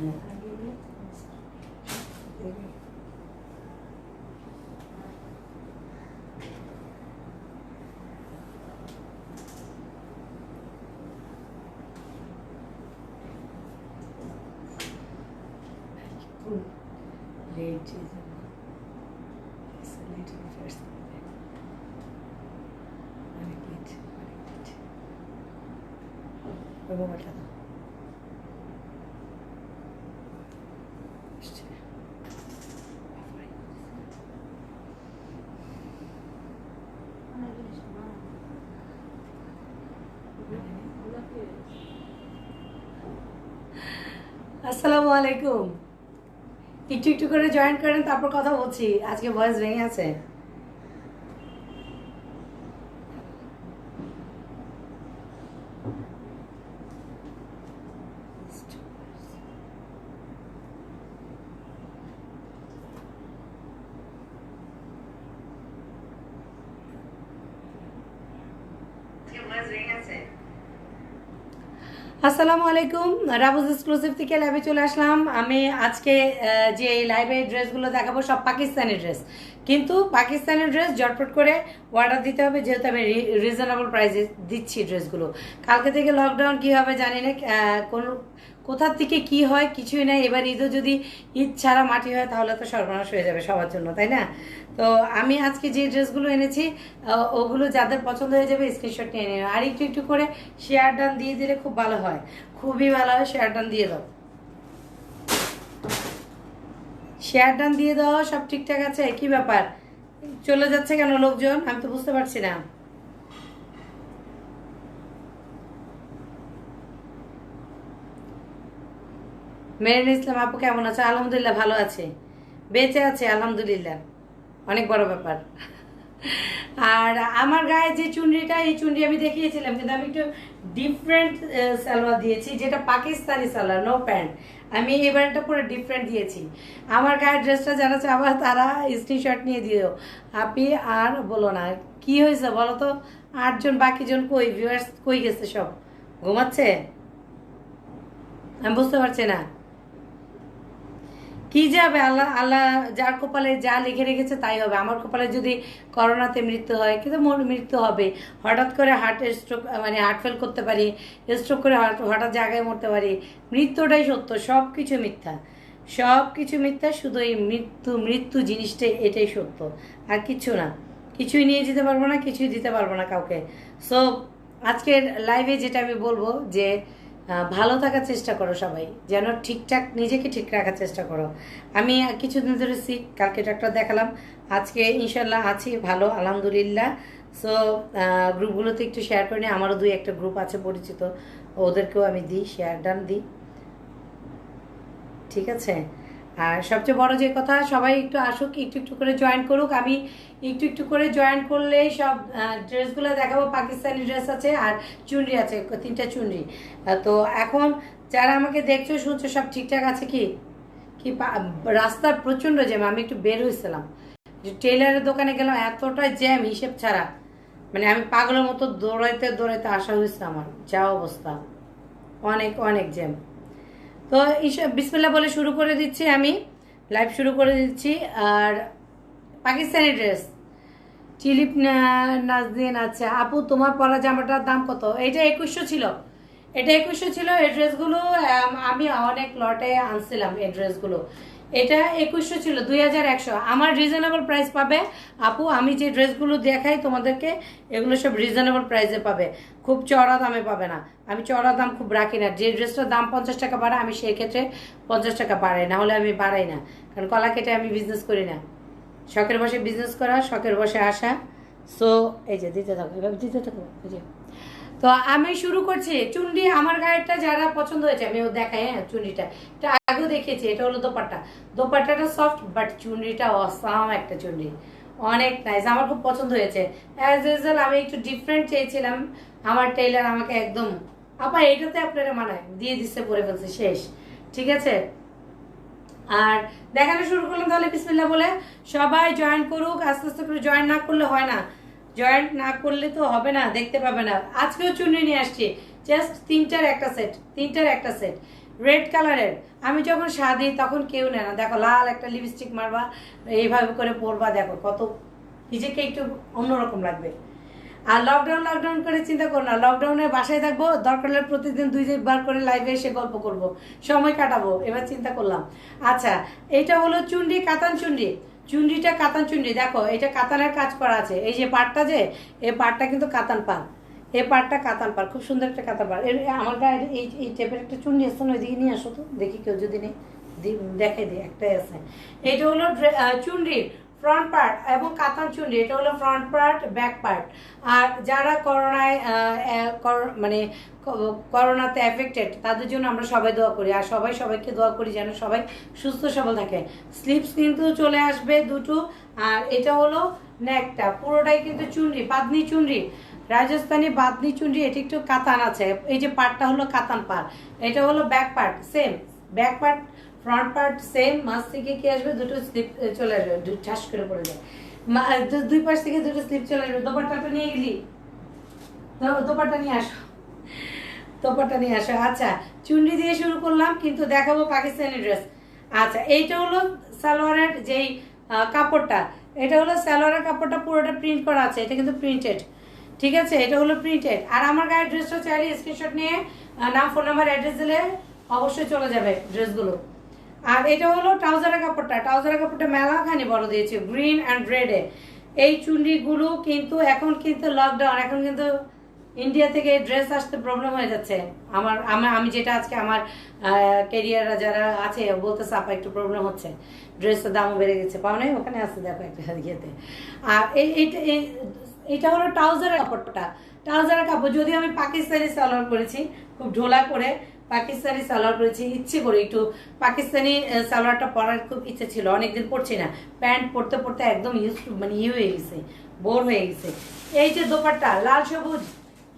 Late season. It's a little first. মোবাইলটা দাও। আসসালামু আলাইকুম। একটু একটু করে জয়েন করেন, তারপর কথা বলছি। আজকে ভয়েস ভেঙে আছে। আসসালামু আলাইকুম। রাবুজ এক্সক্লুসিভ থেকে লাইভে চলে আসলাম। আমি আজকে যে লাইভে ড্রেসগুলো দেখাবো সব পাকিস্তানি ড্রেস, কিন্তু পাকিস্তানি ড্রেস জটপট করে অর্ডার দিতে হবে, যেহেতু আমি রিজনেবল প্রাইসে দিচ্ছি ড্রেসগুলো। কালকে থেকে লকডাউন কি হবে জানি না, কোথার থেকে কি হয় কিছুই নাই। এবার ঈদও যদি ঈদ ছাড়া মাটি হয় তাহলে তো সর্বনাশ হয়ে যাবে সবার জন্য, তাই না? তো আমি আজকে যে ড্রেসগুলো এনেছি ওগুলো যাদের পছন্দ হয়ে যাবে স্ক্রিনশট নিয়ে নিও। আর একটু একটু করে শেয়ার ডান দিয়ে দিলে খুব ভালো হয়, খুবই ভালো হয়। শেয়ার ডান দিয়ে দাও, শেয়ার ডান দিয়ে দাও। সব ঠিকঠাক আছে? কি ব্যাপার, চলে যাচ্ছে কেন লোকজন? আমি তো বুঝতে পারছি না। মেরিন ইসলাম আপু কেমন আছে? আলহামদুলিল্লাহ ভালো আছে, বেঁচে আছে আলহামদুলিল্লাহ, অনেক বড় ব্যাপার। আর আমার গায়ে যে চুনরিটা, এই চুনরি আমি দেখিয়েছিলাম, কিন্তু আমি একটু ডিফারেন্ট সালোয়ার দিয়েছি, যেটা পাকিস্তানি সালোয়ার, নো প্যান্ট। আমি এবার একটা পুরো ডিফারেন্ট দিয়েছি। আমার গায়ের ড্রেসটা যারা চাবা তারা স্ক্রিনশট নিয়ে দিও। আপনি আর বলো না কি হয়েছে বলো তো? 8 জন, বাকিজন কই? ভিউয়ার্স কই গেছে? সব ঘুমাচ্ছে? আমি বুঝতে পারছি না কি যাবে। আল্লাহ আল্লাহ যার কপালে যা লিখে রেখেছে তাই হবে। আমার কপালে যদি করোনাতে মৃত্যু হয়, কিন্তু মৃত্যু হবে। হঠাৎ করে হার্ট স্ট্রোক, মানে হার্ট ফেল করতে পারি, স্ট্রোক করে হঠাৎ জায়গায় মরতে পারি। মৃত্যুটাই সত্য, সব কিছু মিথ্যা, সব কিছু মিথ্যা। শুধু এই মৃত্যু মৃত্যু জিনিসটাই, এটাই সত্য, আর কিছু না। কিছুই নিয়ে যেতে পারবো না, কিছুই দিতে পারবো না কাউকে। সো আজকের লাইভে যেটা আমি বলবো যে ভালো থাকার চেষ্টা করো সবাই, যেন ঠিকঠাক নিজেকে ঠিক রাখার চেষ্টা করো। আমি কিছুদিন ধরে সিক, কালকে ডাক্তার দেখালাম, আজকে ইনশাল্লাহ আছি ভালো আলহামদুলিল্লাহ। সো গ্রুপগুলোতে একটু শেয়ার করে নিই। আমারও 2-1টা গ্রুপ আছে পরিচিত, ওদেরকেও আমি দিই, শেয়ার ডান দিই, ঠিক আছে? আর সবচেয়ে বড় যে কথা, সবাই একটু আসুক, একটু একটু করে জয়েন করুক। আমি একটু একটু করে জয়েন করলেই সব ড্রেসগুলো দেখাবো। পাকিস্তানি ড্রেস আছে আর চুনরি আছে, 3টা চুনরি। তো এখন যারা আমাকে দেখছো শুনছো সব ঠিকঠাক আছে কি? কি রাস্তার প্রচণ্ড জ্যাম। আমি একটু বের হয়েছিলাম, যে টেইলারের দোকানে গেলাম, এতটা জ্যাম হিসেব ছাড়া। মানে আমি পাগলের মতো দৌড়াইতে দৌড়াইতে আসা হয়েছে, আমার যা অবস্থা, অনেক অনেক জ্যাম। তো বিসমিল্লাহ বলে শুরু করে দিচ্ছি, আমি লাইভ শুরু করে দিচ্ছি। আর পাকিস্তানি ড্রেস, চিলিপ নাজদিন। আচ্ছা আপু, তোমার পরা জামাটার দাম কত? এটা 2100 ছিল, এটা 2100 ছিল। এই ড্রেসগুলো আমি অনেক লটে আনছিলাম এই ড্রেসগুলো। এটা 2100 ছিল, 2100। আমার রিজনেবল প্রাইস পাবে আপু। আমি যে ড্রেসগুলো দেখাই তোমাদেরকে, এগুলো সব রিজনেবল প্রাইসে পাবে, খুব চড়া দামে পাবে না। আমি চড়া দাম খুব রাখি না। যে ড্রেসটার দাম 50 টাকা বাড়ে, আমি সেই ক্ষেত্রে 50 টাকা বাড়াই, না হলে আমি বাড়াই না। কারণ কলা কেটে আমি বিজনেস করি না। শখের বসে বিজনেস করা, শখের বসে আসা। সো এই যে দিতে থাকো, এভাবে দিতে থাকো। তো আমি শুরু করছি। চুন্ডি আমার গায়েরটা যারা পছন্দ হয়েছে আমি দেখাই। হ্যাঁ, চুন্ডিটা এটা আগেও দেখিয়েছি। এটা হলো দোপাট্টা, দোপাট্টাটা সফট, বাট চুন্ডিটা অসাম একটা চুন্ডি, অনেক নাইস, আমার খুব পছন্দ হয়েছে। অ্যাজ ইউজুয়াল আমি একটু ডিফারেন্ট চেয়েছিলাম, আমার টেইলার আমাকে একদম আপা এইটাতে আপনারা মানায় দিয়ে দিচ্ছে, পরে ফেলছে, শেষ। ঠিক আছে, আর দেখানো শুরু করলাম। তাহলে বিসমিল্লাহ বলে সবাই জয়েন করুক, আস্তে আস্তে করে। জয়েন না করলে হয় না, জয়েন না করলে তো হবে না, দেখতে পাবে না। আজকেও চুন্নি নিয়ে আসছি, জাস্ট 3টার একটা সেট, 3টার একটা সেট। রেড কালারের। আমি যখন সাদি তখন কেউ নেয় না, দেখো লাল একটা লিপস্টিক মারবা, এইভাবে করে পরবা, দেখো কত নিজেকে একটু অন্যরকম লাগবে। আর লকডাউন করে চিন্তা করো না, লকডাউনে বাসায় থাকবো, দরকার হলে প্রতিদিন 2-2 বার করে লাইভে এসে গল্প করব, সময় কাটাবো, এবার চিন্তা করলাম। আচ্ছা, এটা হলো চুন্ডি, কাতান চুন্ডি। চুন্ডিটা কাতান চুন্ডি, দেখো এটা কাতানের কাজ করা আছে। এই যে পাটটা, যে এই পাটটা কিন্তু কাতান পার, এই পাটটা কাতান পার, খুব সুন্দর একটা কাতান পার। আমার গায়ে এই টাইপের একটা চুন্ডি আছে না, ওইদিকে নিয়ে আসো তো, দেখি কেউ যদি নেই, দেখাই দিই, একটাই আছে। এটা হলো চুন্ডির ফ্রন্ট পার্ট এবং কাতান চুন্ডি, এটা হলো ফ্রন্ট পার্ট, ব্যাক পার্ট। আর যারা করোনায় মানে করোনাতে এফেক্টেড, তাদের জন্য আমরা সবাই দোয়া করি, আর সবাইকে দোয়া করি যেন সবাই সুস্থ সবল থাকে। স্লিপস কিন্তু চলে আসবে দুটো। আর এটা হলো নেকটা, পুরোটাই কিন্তু চুনরি, বাদনি চুনরি, রাজস্থানি বাদনি চুনরি। এটা একটু কাতান আছে, এই যে পার্টটা হলো কাতান পার। এটা হলো back part, same back part, front part same. মাছ থেকে কি আসবে, দুটো স্লিপ চলে আসবে, ঠাস করে পড়ে যায়, দুই পাশ থেকে দুটো স্লিপ চলে আসবে। দোপাট্টাটা নিয়ে গেলি, দোপাট্টা নিয়ে আসো, দোপাট্টা নিয়ে আসো। আচ্ছা, চুন্ডি দিয়ে শুরু করলাম, কিন্তু দেখাবো পাকিস্তানি ড্রেস। আচ্ছা, এইটা হলো সালোয়ারের যেই কাপড়টা, এটা হলো সালোয়ারের কাপড়টা, পুরোটা প্রিন্ট করা আছে, এটা কিন্তু প্রিন্টেড, ঠিক আছে, এটা হলো প্রিন্টেড। আর আমার গায়ের ড্রেসটা চাইলে স্ক্রিনশট নিয়ে নাম, ফোন নাম্বার, অ্যাড্রেস দিলে অবশ্যই চলে যাবে ড্রেসগুলো। আর এটা হলো ট্রাউজারের কাপড়টা, ট্রাউজারের কাপড়টা মেলাখানি বড় দিয়েছে, গ্রিন অ্যান্ড রেডে। এই চুন্ডিগুলো কিন্তু এখন কিন্তু লকডাউন, এখন কিন্তু ইন্ডিয়া থেকে ড্রেস আসতে প্রবলেম হয়ে যাচ্ছে। আমি যেটা আজকে আমার ক্যারিয়াররা যারা আছে বলতেছে, আপা একটু প্রবলেম হচ্ছে, ড্রেসের দামও বেড়ে গেছে, পাও নাই, ওখানে আছে দেখো একটা ইয়েতে। আর এটা হলো ট্রাউজারের কাপড়টা, ট্রাউজারের কাপড়। যদি আমি পাকিস্তানি সালোয়ার করেছি, খুব ঢোলা করে পাকিস্তানি সালোয়ার পরেছি, ইচ্ছে করে একটু পাকিস্তানি সালোয়ারটা পরার খুব ইচ্ছে ছিল, অনেকদিন পরছি না, প্যান্ট পরতে পরতে একদম মানে হয়ে গেছে, বোর হয়ে গেছে। এই যে দোপাট্টা,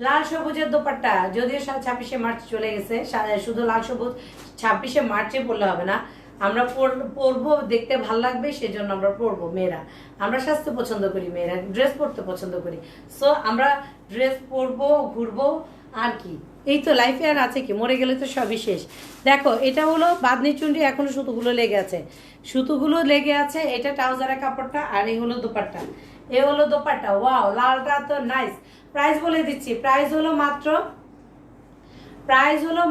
লাল সবুজের দোপাট্টা, যদিও 26শে মার্চ চলে গেছে, শুধু লাল সবুজ 26শে মার্চে পরলে হবে না, আমরা পরবো, দেখতে ভাল লাগবে, সেজন্য আমরা পরবো। মেয়েরা আমরা স্বাস্থ্য পছন্দ করি, মেয়েরা ড্রেস পরতে পছন্দ করি, সো আমরা ড্রেস পরবো, ঘুরবো, আর কি, এই তো লাইফে আর আছে কি, মরে গেলে তো সবই শেষ। দেখো, এটা হলো বাদনি চুন্ডি, এখনো সুতোগুলো লেগে আছে, সুতোগুলো লেগে আছে। এটা ট্রাউজারের কাপড়টা, আর এই হলো দোপাট্টা, এ হলো দোপাট্টা। ওয়াও, লালটা তো নাইস। প্রাইস বলে দিচ্ছি, প্রাইস হলো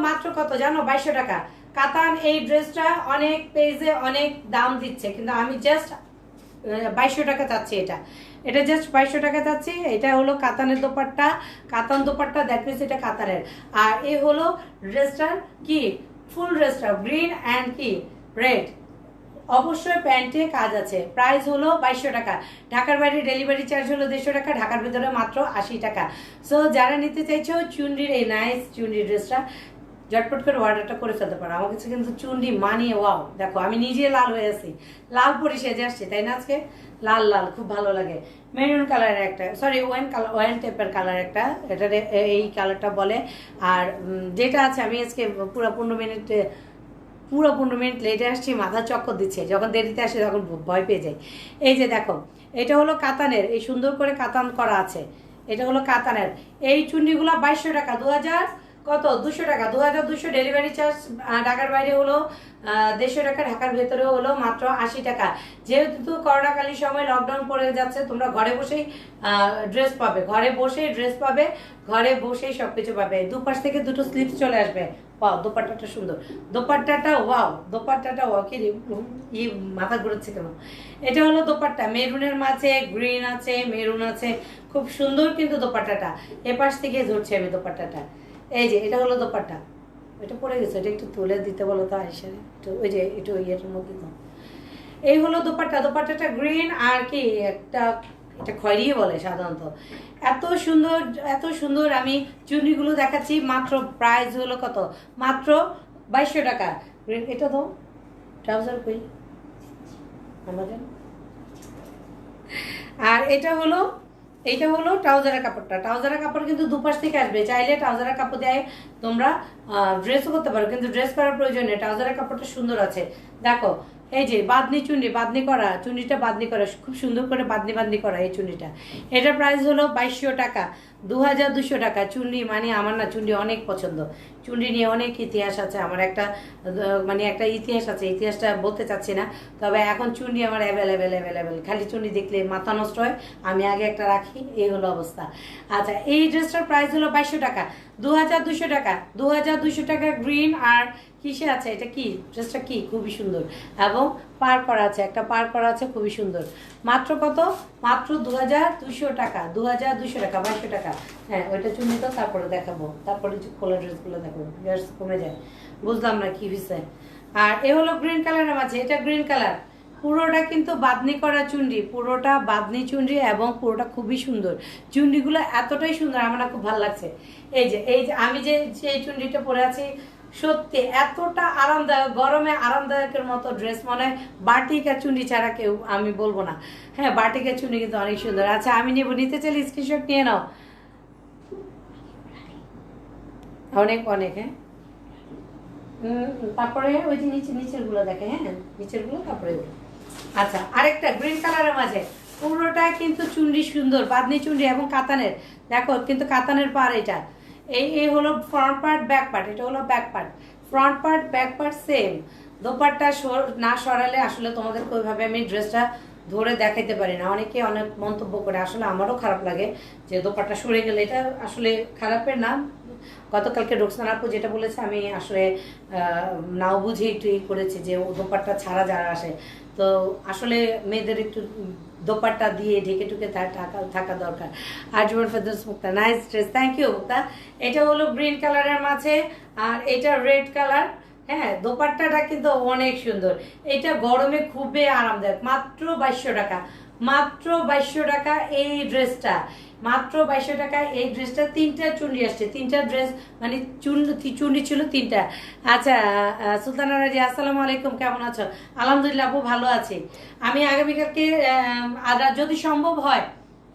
মাত্র কত জানো, 2200 টাকা। কাতান এই ড্রেসটা অনেক পেজে অনেক দাম দিচ্ছে, কিন্তু আমি জাস্ট 2200 টাকা চাচ্ছি। এটা জাস্ট 2200 টাকা চাচ্ছি। এটা হলো কাতানের দোপাট্টা, কাতান দোপাট্টা, দ্যাট মিনস এটা কাতানের। আর এ হলো ড্রেসটার কি, ফুল ড্রেসটা গ্রিন অ্যান্ড কি রেড, অবশ্যই প্যান্টে কাজ আছে। প্রাইস হলো 2200 টাকা। ঢাকার বাইরে ডেলিভারি চার্জ হলো 150 টাকা, ঢাকার ভিতরে মাত্র 80 টাকা। সো যারা নিতে চাইছো চুন্ডির এই নাইস চুন্ডি ড্রেসটা, ঝটপট করে অর্ডারটা করে ফেলতে পারো। আমার কাছে কিন্তু চুন্ডি মানিয়ে ওয়াও, দেখো আমি নিজে লাল হয়ে আছি, লাল পরে সেজে আসছি, তাই না? আজকে লাল লাল খুব ভালো লাগে। মেরুন কালারের একটা, সরি ওয়াইন টাইপের কালার একটা, এটা এই কালারটা বলে। আর যেটা আছে, আমি আজকে পুরো 15 মিনিট লেটে আসছি, মাথা চক্কর দিচ্ছে, যখন দেরিতে আসে তখন ভয় পেয়ে যাই। এই যে দেখো, এটা হলো কাতানের, এই সুন্দর করে কাতান করা আছে, এটা হলো কাতানের। এই চুন্ডিগুলো 2200 টাকা, 200 টাকা, 2200 ডেলিভারি চার্জ। ঢাকার বাইরে হলো 150 টাকা, ঢাকার ভেতরে হলো মাত্র 80 টাকা। যেহেতু করোনাকালীন সময় লকডাউন পড়ে যাচ্ছে, তোমরা ঘরে বসেই ড্রেস পাবে, ঘরে বসেই সবকিছু পাবে। দুপাশ থেকে দুটো স্লিপস চলে আসবে। ওয়াও, দোপাট্টাটা সুন্দর, দোপাট্টাটা ওয়াও, কি মাথা ঘুরছে কেন? এটা হলো দোপাট্টা, মেরুনের মাঝে গ্রিন আছে, মেরুন আছে, খুব সুন্দর কিন্তু দোপাট্টাটা। এপাশ থেকে ধরছি আমি দোপাট্টাটা। এই যে এটা হলো দোপাট্টা, এটা পড়ে গেছে, এটা একটু তুলে দিতে বলো তো আয়সা, একটু ওই যে একটু ইয়েটার মধ্যে দাও। এই হলো দোপাট্টাটা গ্রিন আর কি একটা, এটা খয়েরি বলে সাধারণত। এত সুন্দর আমি চুন্নিগুলো দেখাচ্ছি, মাত্র প্রাইস হলো কত, মাত্র 2200 টাকা। এটা তো ট্রাউজার কই আমাদের। আর এইটা হলো ট্রাউজারের কাপড়টা। ট্রাউজারের কাপড় কিন্তু দুপাশ থেকে আসবে, চাইলে ট্রাউজারের কাপড় দিয়ে তোমরা ড্রেসও করতে পারো, কিন্তু ড্রেস করার প্রয়োজন নেই। ট্রাউজারের কাপড়টা সুন্দর আছে, দেখো এই যে বাঁধনি চুন্ডি, বাঁধনি করা চুন্ডিটা, বাঁধনি করা খুব সুন্দর করে বাঁধনি বাঁধনি করা এই চুন্ডিটা। এটার প্রাইস হলো 2200 টাকা, 2200 টাকা। চুন্ডি মানে আমার না চুন্ডি অনেক পছন্দ, চুন্ডি নিয়ে অনেক ইতিহাস আছে আমার, একটা মানে একটা ইতিহাস আছে, ইতিহাসটা বলতে চাচ্ছি না, তবে এখন চুন্ডি আমার অ্যাভেলেবেল, খালি চুন্ডি দেখলে মাথা নষ্ট হয়, আমি আগে একটা রাখি, এই হলো অবস্থা। আচ্ছা, এই ড্রেসটার প্রাইস হলো 2200 টাকা, 2200 টাকা, 2200 টাকা। গ্রিন আর কিসে আছে, এটা কি ড্রেসটা কি খুবই সুন্দর, এবং পার করা আছে, একটা পার করা আছে, খুবই সুন্দর। মাত্র কত? মাত্র 2200 টাকা, 2200 টাকা, 2200 টাকা। হ্যাঁ, ওইটা চুনি তো তারপরে দেখাবো, তারপরে খোলা ড্রেসগুলো দেখো, ড্রেস কমে যায়, বুঝলাম না কি হয়েছে। আর এ হলো গ্রিন কালারের মাঝে, এটা গ্রিন কালার, পুরোটা কিন্তু বাঁধনি করা চুন্ডি, পুরোটা বাঁধনি চুন্ডি, এবং পুরোটা খুবই সুন্দর। চুন্ডিগুলো এতটাই সুন্দর, আমার না খুব ভালো লাগছে। এই যে আমি যে চুন্ডিটা পরে আছি, সত্যি এতটা আরামদায়ক, গরমে আরামদায়কের মতো ড্রেস, মনে হয় বাটিক আর চুন্ডি ছাড়া কেউ আমি বলবো না। হ্যাঁ, বাটিক আর চুন্ডি কিন্তু অনেক সুন্দর। আচ্ছা, আমি নিতে চাইলে স্ক্রিনশট নিয়ে নাও, অনেক অনেক। হ্যাঁ, তারপরে ওই যে নিচের গুলো দেখে, হ্যাঁ নিচের গুলো, তারপরে। আচ্ছা, আরেকটা গ্রিন কালারের মাঝে, পুরোটা কিন্তু চুন্ডি সুন্দর, বাঁধনি চুন্ডি এবং কাতানের, দেখো কিন্তু কাতানের পার এটা। এই হলো ফ্রন্ট পার্ট, ব্যাক পার্ট, এটা হলো back part, front part back part same. Dupatta না সরালে আসলে তোমাদের ওইভাবে আমি ড্রেসটা ধরে দেখাইতে পারি না, অনেকে অনেক মন্তব্য করে, আসলে আমারও খারাপ লাগে যে দোপাট্টা সরে গেলে, এটা আসলে খারাপের না। গতকালকে রোকসানা আপু যেটা বলেছে, আমি আসলে নাও বুঝে একটু করেছি, যে দোপাট্টা ছাড়া যারা আসে, তো আসলে মেয়েদের একটু দোপাট্টা দিয়ে ঢেকে টুকে থাকা দরকার। আর জীবন ফেরদৌস মুক্তা, নাইস ড্রেস, থ্যাংক ইউ মুক্তা। এটা হলো গ্রিন কালারের মাঝে, আর এটা রেড কালার। হ্যাঁ, দোপাট্টাটা কিন্তু অনেক সুন্দর, এটা গরমে খুবই আরামদায়ক। মাত্র 2200 টাকা, মাত্র 2200 টাকা এই ড্রেসটা, মাত্র 2200 টাকা এই ড্রেসটা। 3টা চুন্ডি আসছে, 3টা ড্রেস মানে চুন্ডি ছিল 3টা। আচ্ছা, সুলতানা রাজি, আসসালামু আলাইকুম, কেমন আছো? আলহামদুলিল্লাহ আপু, ভালো আছি। আমি আগামীকালকে যদি সম্ভব হয়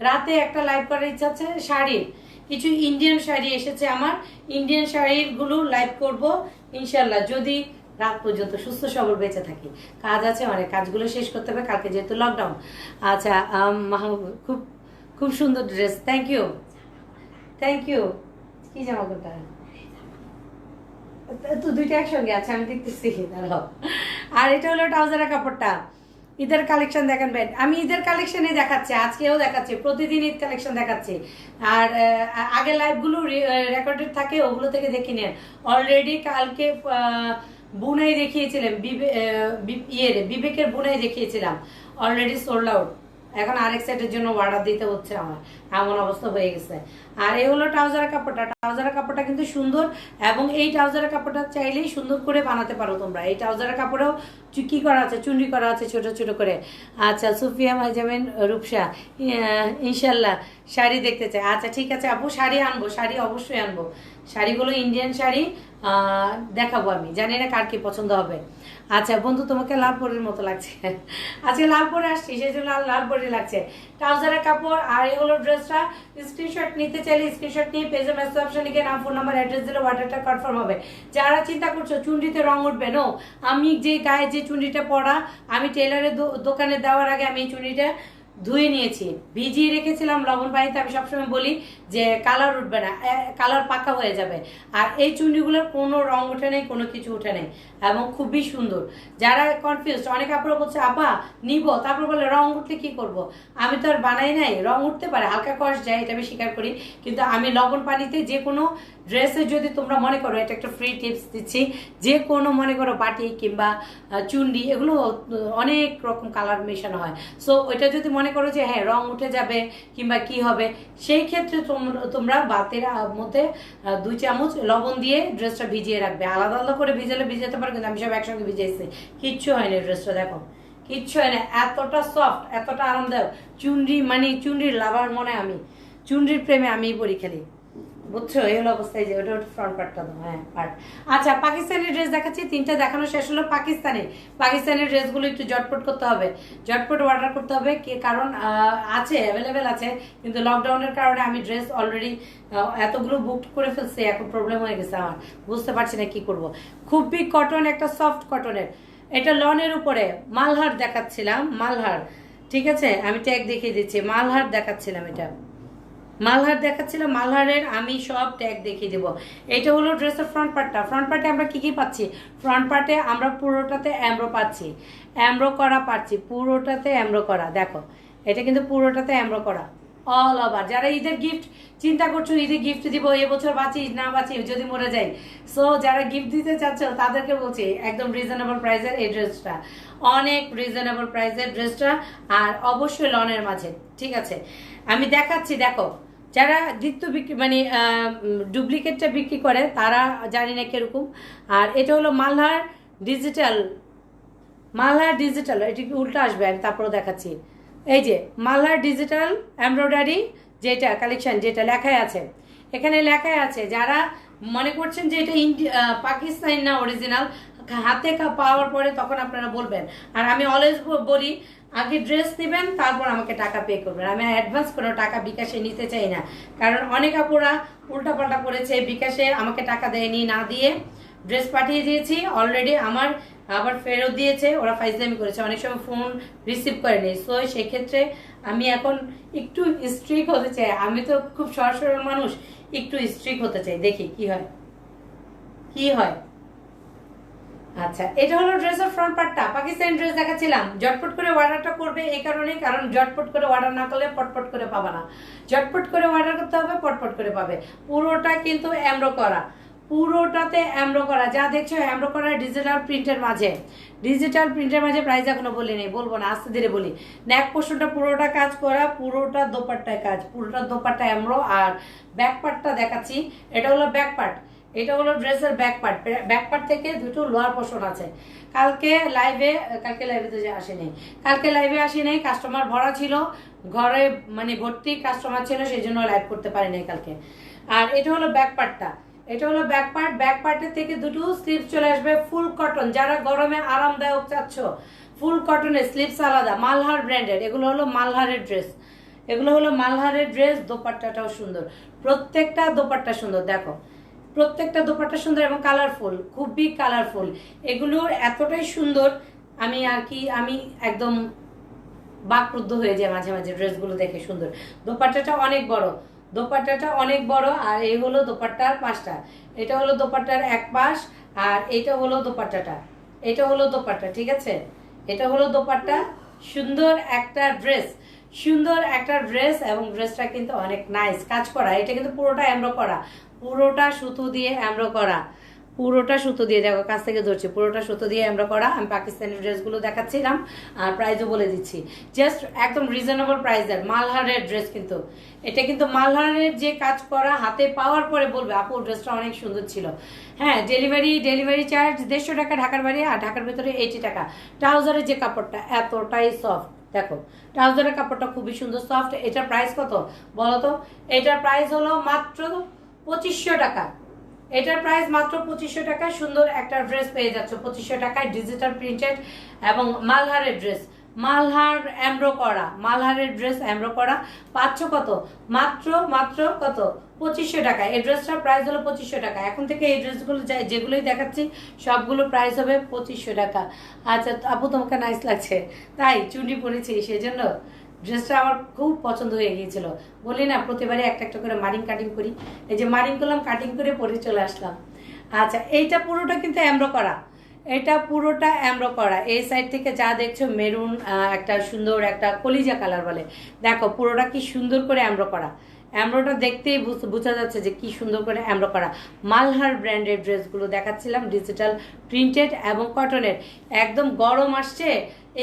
রাতে একটা লাইভ করার ইচ্ছা আছে, শাড়ির কিছু ইন্ডিয়ান শাড়ি এসেছে আমার, ইন্ডিয়ান শাড়িগুলো লাইভ করব ইনশাল্লাহ, যদি রাত পর্যন্ত সুস্থ সবল বেঁচে থাকি। কাজ আছে অনেক, কাজগুলো শেষ করতে হবে কালকে, যেহেতু লকডাউন। আচ্ছা, খুব খুব সুন্দর dress, thank you, thank you. কি জামা কোনটা? তো দুইটা একসঙ্গে আছে, আমি দেখতেছি, দাঁড়াও। আর এটা হলো ট্রাউজারের কাপড়টা, ঈদের কালেকশন দেখাবেন, আমি ঈদের কালেকশনে দেখাচ্ছি, আজকেও দেখাচ্ছি, প্রতিদিন ঈদ কালেকশন দেখাচ্ছি। আর আগে লাইভগুলো রেকর্ডেড থাকে, ওগুলো থেকে দেখে নেন। অলরেডি কালকে বুনাই দেখিয়েছিলাম, বিবেকের বুনাই দেখিয়েছিলাম, অলরেডি সোল্ড আউট। এখন আরেক সেটের জন্য অর্ডার দিতে হচ্ছে আমার, এমন অবস্থা হয়ে গেছে। আর এই হলো ট্রাউজারের কাপড়টা, ট্রাউজারের কাপড়টা কিন্তু সুন্দর, এবং এই ট্রাউজারের কাপড়টা চাইলেই সুন্দর করে বানাতে পারো তোমরা। এই ট্রাউজারের কাপড়েও কি করা আছে, চুন্ডি করা আছে ছোট ছোট করে। আচ্ছা, সুফিয়া মাইজামিন রূপসা, ইনশাল্লাহ শাড়ি দেখতে চাই। আচ্ছা ঠিক আছে আপু, শাড়ি আনবো, শাড়ি অবশ্যই আনবো, শাড়িগুলো ইন্ডিয়ান শাড়ি দেখাবো, আমি জানি না কার কি পছন্দ হবে। আচ্ছা বন্ধু, তোমাকে লাল পরির মতো লাগছে, আজকে লাল পরে আসছি সেই জন্য লাল পরি লাগছে। ট্রাউজারের কাপড়, আর এই হলো ড্রেসটা। স্ক্রিনশট নিতে চাইলে স্ক্রিনশট নিয়ে পেজে মেসেজ অপশন লিখে নাম, ফোন নাম্বার, অ্যাড্রেস দিলে অর্ডারটা কনফার্ম হবে। যারা চিন্তা করছো চুন্ডিতে রং উঠবে, নো, আমি যে গায়ে যে চুন্ডিটা পরা, আমি টেলারের দোকানে দেওয়ার আগে আমি এই চুন্ডিটা ধুয়ে নিয়েছি, ভিজিয়ে রেখেছিলাম লবণ পানিতে। আমি সবসময় বলি যে কালার উঠবে না, কালার পাকা হয়ে যাবে। আর এই চুন্ডিগুলোর কোনো রং উঠে নেই, কোনো কিছু উঠে নেই, এবং খুবই সুন্দর। যারা কনফিউজ, অনেক আপুরা বলছে আপা নিব, তারপর বলে রং উঠলে কি করব। আমি তো আর বানাই নাই, রং উঠতে পারে, হালকা কষ যায়, এটা আমি স্বীকার করি, কিন্তু আমি লবণ পানিতে যে কোনো ড্রেসে, যদি তোমরা মনে করো, এটা একটা ফ্রি টিপস দিচ্ছি, যে কোনো মনে করো বাটি কিংবা চুন্ডি, এগুলো অনেক রকম কালার মেশানো হয়। সো ওইটা যদি মনে করো যে হ্যাঁ রং উঠে যাবে কিংবা কি হবে, সেই ক্ষেত্রে তোমরা বাতের মধ্যে 2 চামচ লবণ দিয়ে ড্রেসটা ভিজিয়ে রাখবে। আলাদা আলাদা করে ভিজাতে পারো, কিন্তু আমি সব একসঙ্গে ভিজিয়েছি, কিচ্ছু হয়নি ড্রেসটা, দেখো কিচ্ছু হয় না, এতটা সফট, এতটা আরামদায়ক। চুন্ডি মানে চুন্ডির লাভার, মনে আমি চুন্ডির প্রেমে আমিই পড়ি খালি। বুঝছো, এই হলো অবস্থায় যে ওটা ওটা ফ্রন্ট পার্টটা দাও, হ্যাঁ পার্ট। আচ্ছা পাকিস্তানি ড্রেস দেখাচ্ছি, তিনটা দেখানো শেষ হলো। পাকিস্তানি পাকিস্তানি ড্রেসগুলো একটু জটপট করতে হবে, জটপট অর্ডার করতে হবে কারণ আছে, অ্যাভেলেবেল আছে, কিন্তু লকডাউনের কারণে আমি ড্রেস অলরেডি এতগুলো বুক করে ফেলছি, এখন প্রবলেম হয়ে গেছে আমার, বুঝতে পারছি না কি করব। খুবই কটন, একটা সফট কটনের, এটা লনের উপরে মালহার দেখাচ্ছিলাম, মালহার, ঠিক আছে আমি ট্যাগ দেখিয়ে দিচ্ছি, মালহার দেখাচ্ছিলাম, এটা মালহার দেখাচ্ছিলাম, মালহারের আমি সব ট্যাগ দেখিয়ে দেবো। এটা হলো ড্রেসের ফ্রন্ট পার্টটা। ফ্রন্ট পার্টে আমরা কি কি পাচ্ছি? ফ্রন্ট পার্টে আমরা পুরোটাতে অ্যামব্রো পাচ্ছি, অ্যামব্রো করা পাচ্ছি, পুরোটাতে অ্যামব্রো করা, দেখো এটা কিন্তু পুরোটাতে অ্যামব্রো করা অল ওভার। যারা ঈদের গিফট চিন্তা করছো, ঈদের গিফট দিব, এবছর বাঁচি না বাঁচি যদি মরে যাই, সো যারা গিফট দিতে চাচ্ছ তাদেরকে বলছি একদম রিজনেবল প্রাইসের এই ড্রেসটা, অনেক রিজনেবল প্রাইসের ড্রেসটা, আর অবশ্যই লনের মাঝে, ঠিক আছে আমি দেখাচ্ছি। দেখো যারা দ্বিতীয় বিক্রি মানে ডুপ্লিকেটটা বিক্রি করে তারা জানি না কিরকম। আর এটা হলো মালহার ডিজিটাল, মালহার ডিজিটাল, এটি কি উল্টো আসবে, আমি তারপরে দেখাচ্ছি। এই যে মালহার ডিজিটাল এমব্রয়ডারি যেটা কালেকশন, যেটা লেখায় আছে এখানে, লেখায় আছে, যারা মনে করছেন যে এটা পাকিস্তানি না অরিজিনাল, হাতে পাওয়ার পরে তখন আপনারা বলবেন। আর আমি অলওয়েজ বলি আগে ড্রেস নেবেন তারপর আমাকে টাকা পে করবেন, আমি অ্যাডভান্স কোনো টাকা বিকাশে নিতে চাই না, কারণ অনেক আপুরা উল্টাপাল্টা করেছে, বিকাশে আমাকে টাকা দেয়নি, না দিয়ে ড্রেস পাঠিয়ে দিয়েছি অলরেডি, আমার আবার ফেরত দিয়েছে, ওরা ফাইজলামি করেছে, অনেক সময় ফোন রিসিভ করেনি। সো সেক্ষেত্রে আমি এখন একটু স্ট্রিক হতে চাই, আমি তো খুব সরল সরল মানুষ, একটু স্ট্রিক হতে চাই, দেখি কি হয় কি হয়। আচ্ছা এটা হলো ড্রেসের ফ্রন্ট পার্টটা। পাকিস্তানি ড্রেস দেখাচ্ছিলাম, ঝটপট করে অর্ডারটা করবে এই কারণে, কারণ ঝটপট করে অর্ডার না করলে পটপট করে পাবা না, ঝটপট করে অর্ডার করতে হবে, পটপট করে পাবে। পুরোটা কিন্তু এমব্রো করা, পুরোটাতে এমব্রো করা, যা দেখছো এমব্রো করা ডিজিটাল প্রিন্টের মাঝে, ডিজিটাল প্রিন্টের মাঝে। প্রাইস এখনো বলিনি, বলবো না, আস্তে ধীরে বলি। নেক পোর্শনটা পুরোটা কাজ করা, পুরোটা দোপাট্টায় কাজ, পুরোটা দোপাট্টা এমব্রো। আর ব্যাক পার্টটা দেখাচ্ছি, এটা হলো ব্যাক পার্ট, এটা হলো ড্রেসের ব্যাক পার্ট। ব্যাক পার্ট থেকে দুটো লোয়ার পোর্শন আছে। কালকে লাইভে তো আসেনি, কালকে লাইভে আসেনি, কাস্টমার ভরা ছিল, ঘরে মানে ভর্তি কাস্টমার ছিল, সেই জন্য লাইভ করতে পারিনি কালকে। আর এটা হলো ব্যাক পার্টটা, এটা হলো ব্যাক পার্ট। ব্যাক পার্টের থেকে দুটো স্লিপস চলে আসবে ফুল কটন, যারা গরমে আরামদায়ক চাচ্ছ, ফুল কটনের স্লিপস আলাদা, মালহার ব্র্যান্ডেড, এগুলো হলো মালহারের ড্রেস, এগুলো হলো মালহারের ড্রেস। দোপাট্টাটাও সুন্দর, প্রত্যেকটা দোপাট্টা সুন্দর, দেখো প্রত্যেকটা দোপাট্টা সুন্দর এবং কালারফুল, খুবই কালারফুল। এগুলোর এতটাই সুন্দর, আমি আর কি আমি একদম বাকরুদ্ধ হয়ে যায় মাঝে মাঝে ড্রেসগুলো দেখে, সুন্দর। দোপাট্টাটা অনেক বড়, দোপাট্টাটা অনেক বড়। আর এই হলো দোপাট্টার পাশটা, এটা হলো দোপাট্টার এক পাশ, আর এটা হলো দোপাট্টাটা, এটা হলো দোপাট্টা, ঠিক আছে এটা হলো দোপাট্টা। সুন্দর একটা ড্রেস, সুন্দর একটা ড্রেস, এবং ড্রেসটা কিন্তু অনেক নাইস কাজ করা। এটা কিন্তু পুরোটা এমব্রো করা, পুরোটা সুতো দিয়ে এমব্রো করা, পুরোটা সুতো দিয়ে, দেখো কাছ থেকে ধরছি, পুরোটা সুতো দিয়ে এমব্রো করা। আমি পাকিস্তানি ড্রেসগুলো দেখাচ্ছিলাম আর প্রাইসও বলে দিচ্ছি, জাস্ট একদম রিজনেবল প্রাইসের মালহারের ড্রেস। কিন্তু এটা কিন্তু মালহারের যে কাজ করা, হাতে পাওয়ার পরে বলবে আপু ড্রেসটা অনেক সুন্দর ছিল। হ্যাঁ ডেলিভারি চার্জ 150 টাকা ঢাকার বাইরে, আর ঢাকার ভেতরে 80 টাকা। ট্রাউজারের যে কাপড়টা এতটাই সফট, দেখো ট্রাউজারের কাপড়টা খুবই সুন্দর সফট। এটার প্রাইস কত বলো তো? এটার প্রাইস হলো মাত্র 2500 টাকা, এটার প্রাইস মাত্র 2500 টাকা। সুন্দর একটা ড্রেস পেয়ে যাচ্ছে 2500 টাকায়, ডিজিটাল প্রিন্টেড এবং মালহারের ড্রেস, মালহার এমব্রো করা, মালহারের ড্রেস এমব্রো করা। পাচ্ছ কত? মাত্র মাত্র কত? 2500 টাকা। এই ড্রেসটার প্রাইস হলো 2500 টাকা। এখন থেকে এই ড্রেসগুলো যেগুলোই দেখাচ্ছি সবগুলো প্রাইস হবে 2500 টাকা। আচ্ছা আপু তোমাকে নাইস লাগছে, তাই চুন্ডি পরেছি সেজন্য ড্রেসটা আমার খুব পছন্দ হয়ে গিয়েছিল। বলি না প্রতিবারই একটা একটা করে মারিং কাটিং করি, এই যে মারিং করলাম, কাটিং করে পরে চলে আসলাম। আচ্ছা এইটা পুরোটা কিন্তু এমব্রো করা, এটা পুরোটা এমব্রো করা। এই সাইড থেকে যা দেখছো মেরুন একটা সুন্দর একটা কলিজা কালার বলে, দেখো পুরোটা কি সুন্দর করে এমব্রো করা। এমব্রোটা দেখতেই বোঝা যাচ্ছে যে কি সুন্দর করে এমব্রো করা। মালহার ব্র্যান্ডের ড্রেসগুলো দেখাচ্ছিলাম, ডিজিটাল প্রিন্টেড এবং কটনের, একদম গরম আসছে,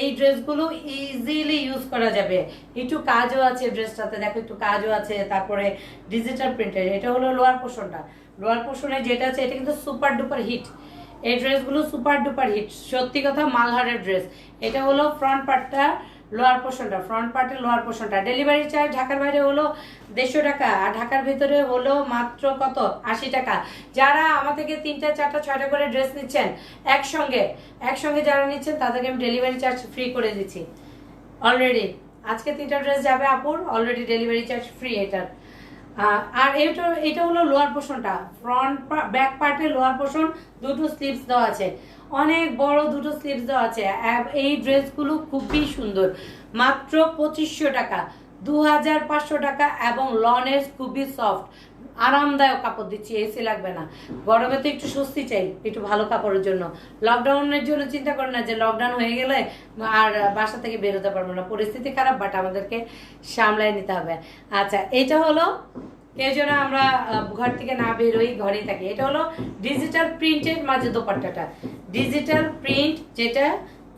এই ড্রেসগুলো ইজিলি ইউজ করা যাবে। একটু কাজও আছে ড্রেসটাতে, দেখো একটু কাজও আছে, তারপরে ডিজিটাল প্রিন্টেড। এটা হলো লোয়ার পোর্শনটা, লোয়ার পোর্শনে যেটা আছে এটা কিন্তু সুপার ডুপার হিট, এই ড্রেসগুলো সুপার ডুপার হিট, সত্যি কথা মালহারের ড্রেস। এটা হলো ফ্রন্ট পার্টটা, লোয়ার পোর্শনটা, ফ্রন্ট পার্টের লোয়ার পোর্শনটা। ডেলিভারি চার্জ ঢাকার বাইরে হলো 150 টাকা, আর ঢাকার ভিতরে হলো মাত্র কত, 80 টাকা। যারা আমার থেকে 3টা 4টা 6টা করে ড্রেস নিচ্ছেন একসঙ্গে যারা নিচ্ছেন তাদেরকে আমি ডেলিভারি চার্জ ফ্রি করে দিচ্ছি অলরেডি। আজকে 3টা ড্রেস যাবে আপুর, অলরেডি ডেলিভারি চার্জ ফ্রি এটার। আর এটা হলো লোয়ার পোর্শনটা, ফ্রন্ট ব্যাক পার্টে লোয়ার পোর্শন, দুটো স্লিভস দেওয়া আছে, অনেক বড় দুটো স্লিভস দেওয়া আছে। এই ড্রেসগুলো খুবই সুন্দর, মাত্র 2500 টাকা, 2500 টাকা। এবং লনের খুবই সফট, আরামদায়ক কাপড় দিচ্ছি, এসি লাগবে না। গরমে তো একটু স্বস্তি চাই, একটু ভালো কাপড়ের জন্য। লকডাউনের জন্য চিন্তা করেন না যে লকডাউন হয়ে গেলে আর বাসা থেকে বেরোতে পারবো না, পরিস্থিতি খারাপ, বাট আমাদেরকে সামলাই নিতে হবে। আচ্ছা, এটা হলো কেউ যেন আমরা ঘর থেকে না বেরোই, ঘরেই থাকি। এটা হলো ডিজিটাল প্রিন্টের মাঝে দোপাট্টাটা, ডিজিটাল প্রিন্ট, যেটা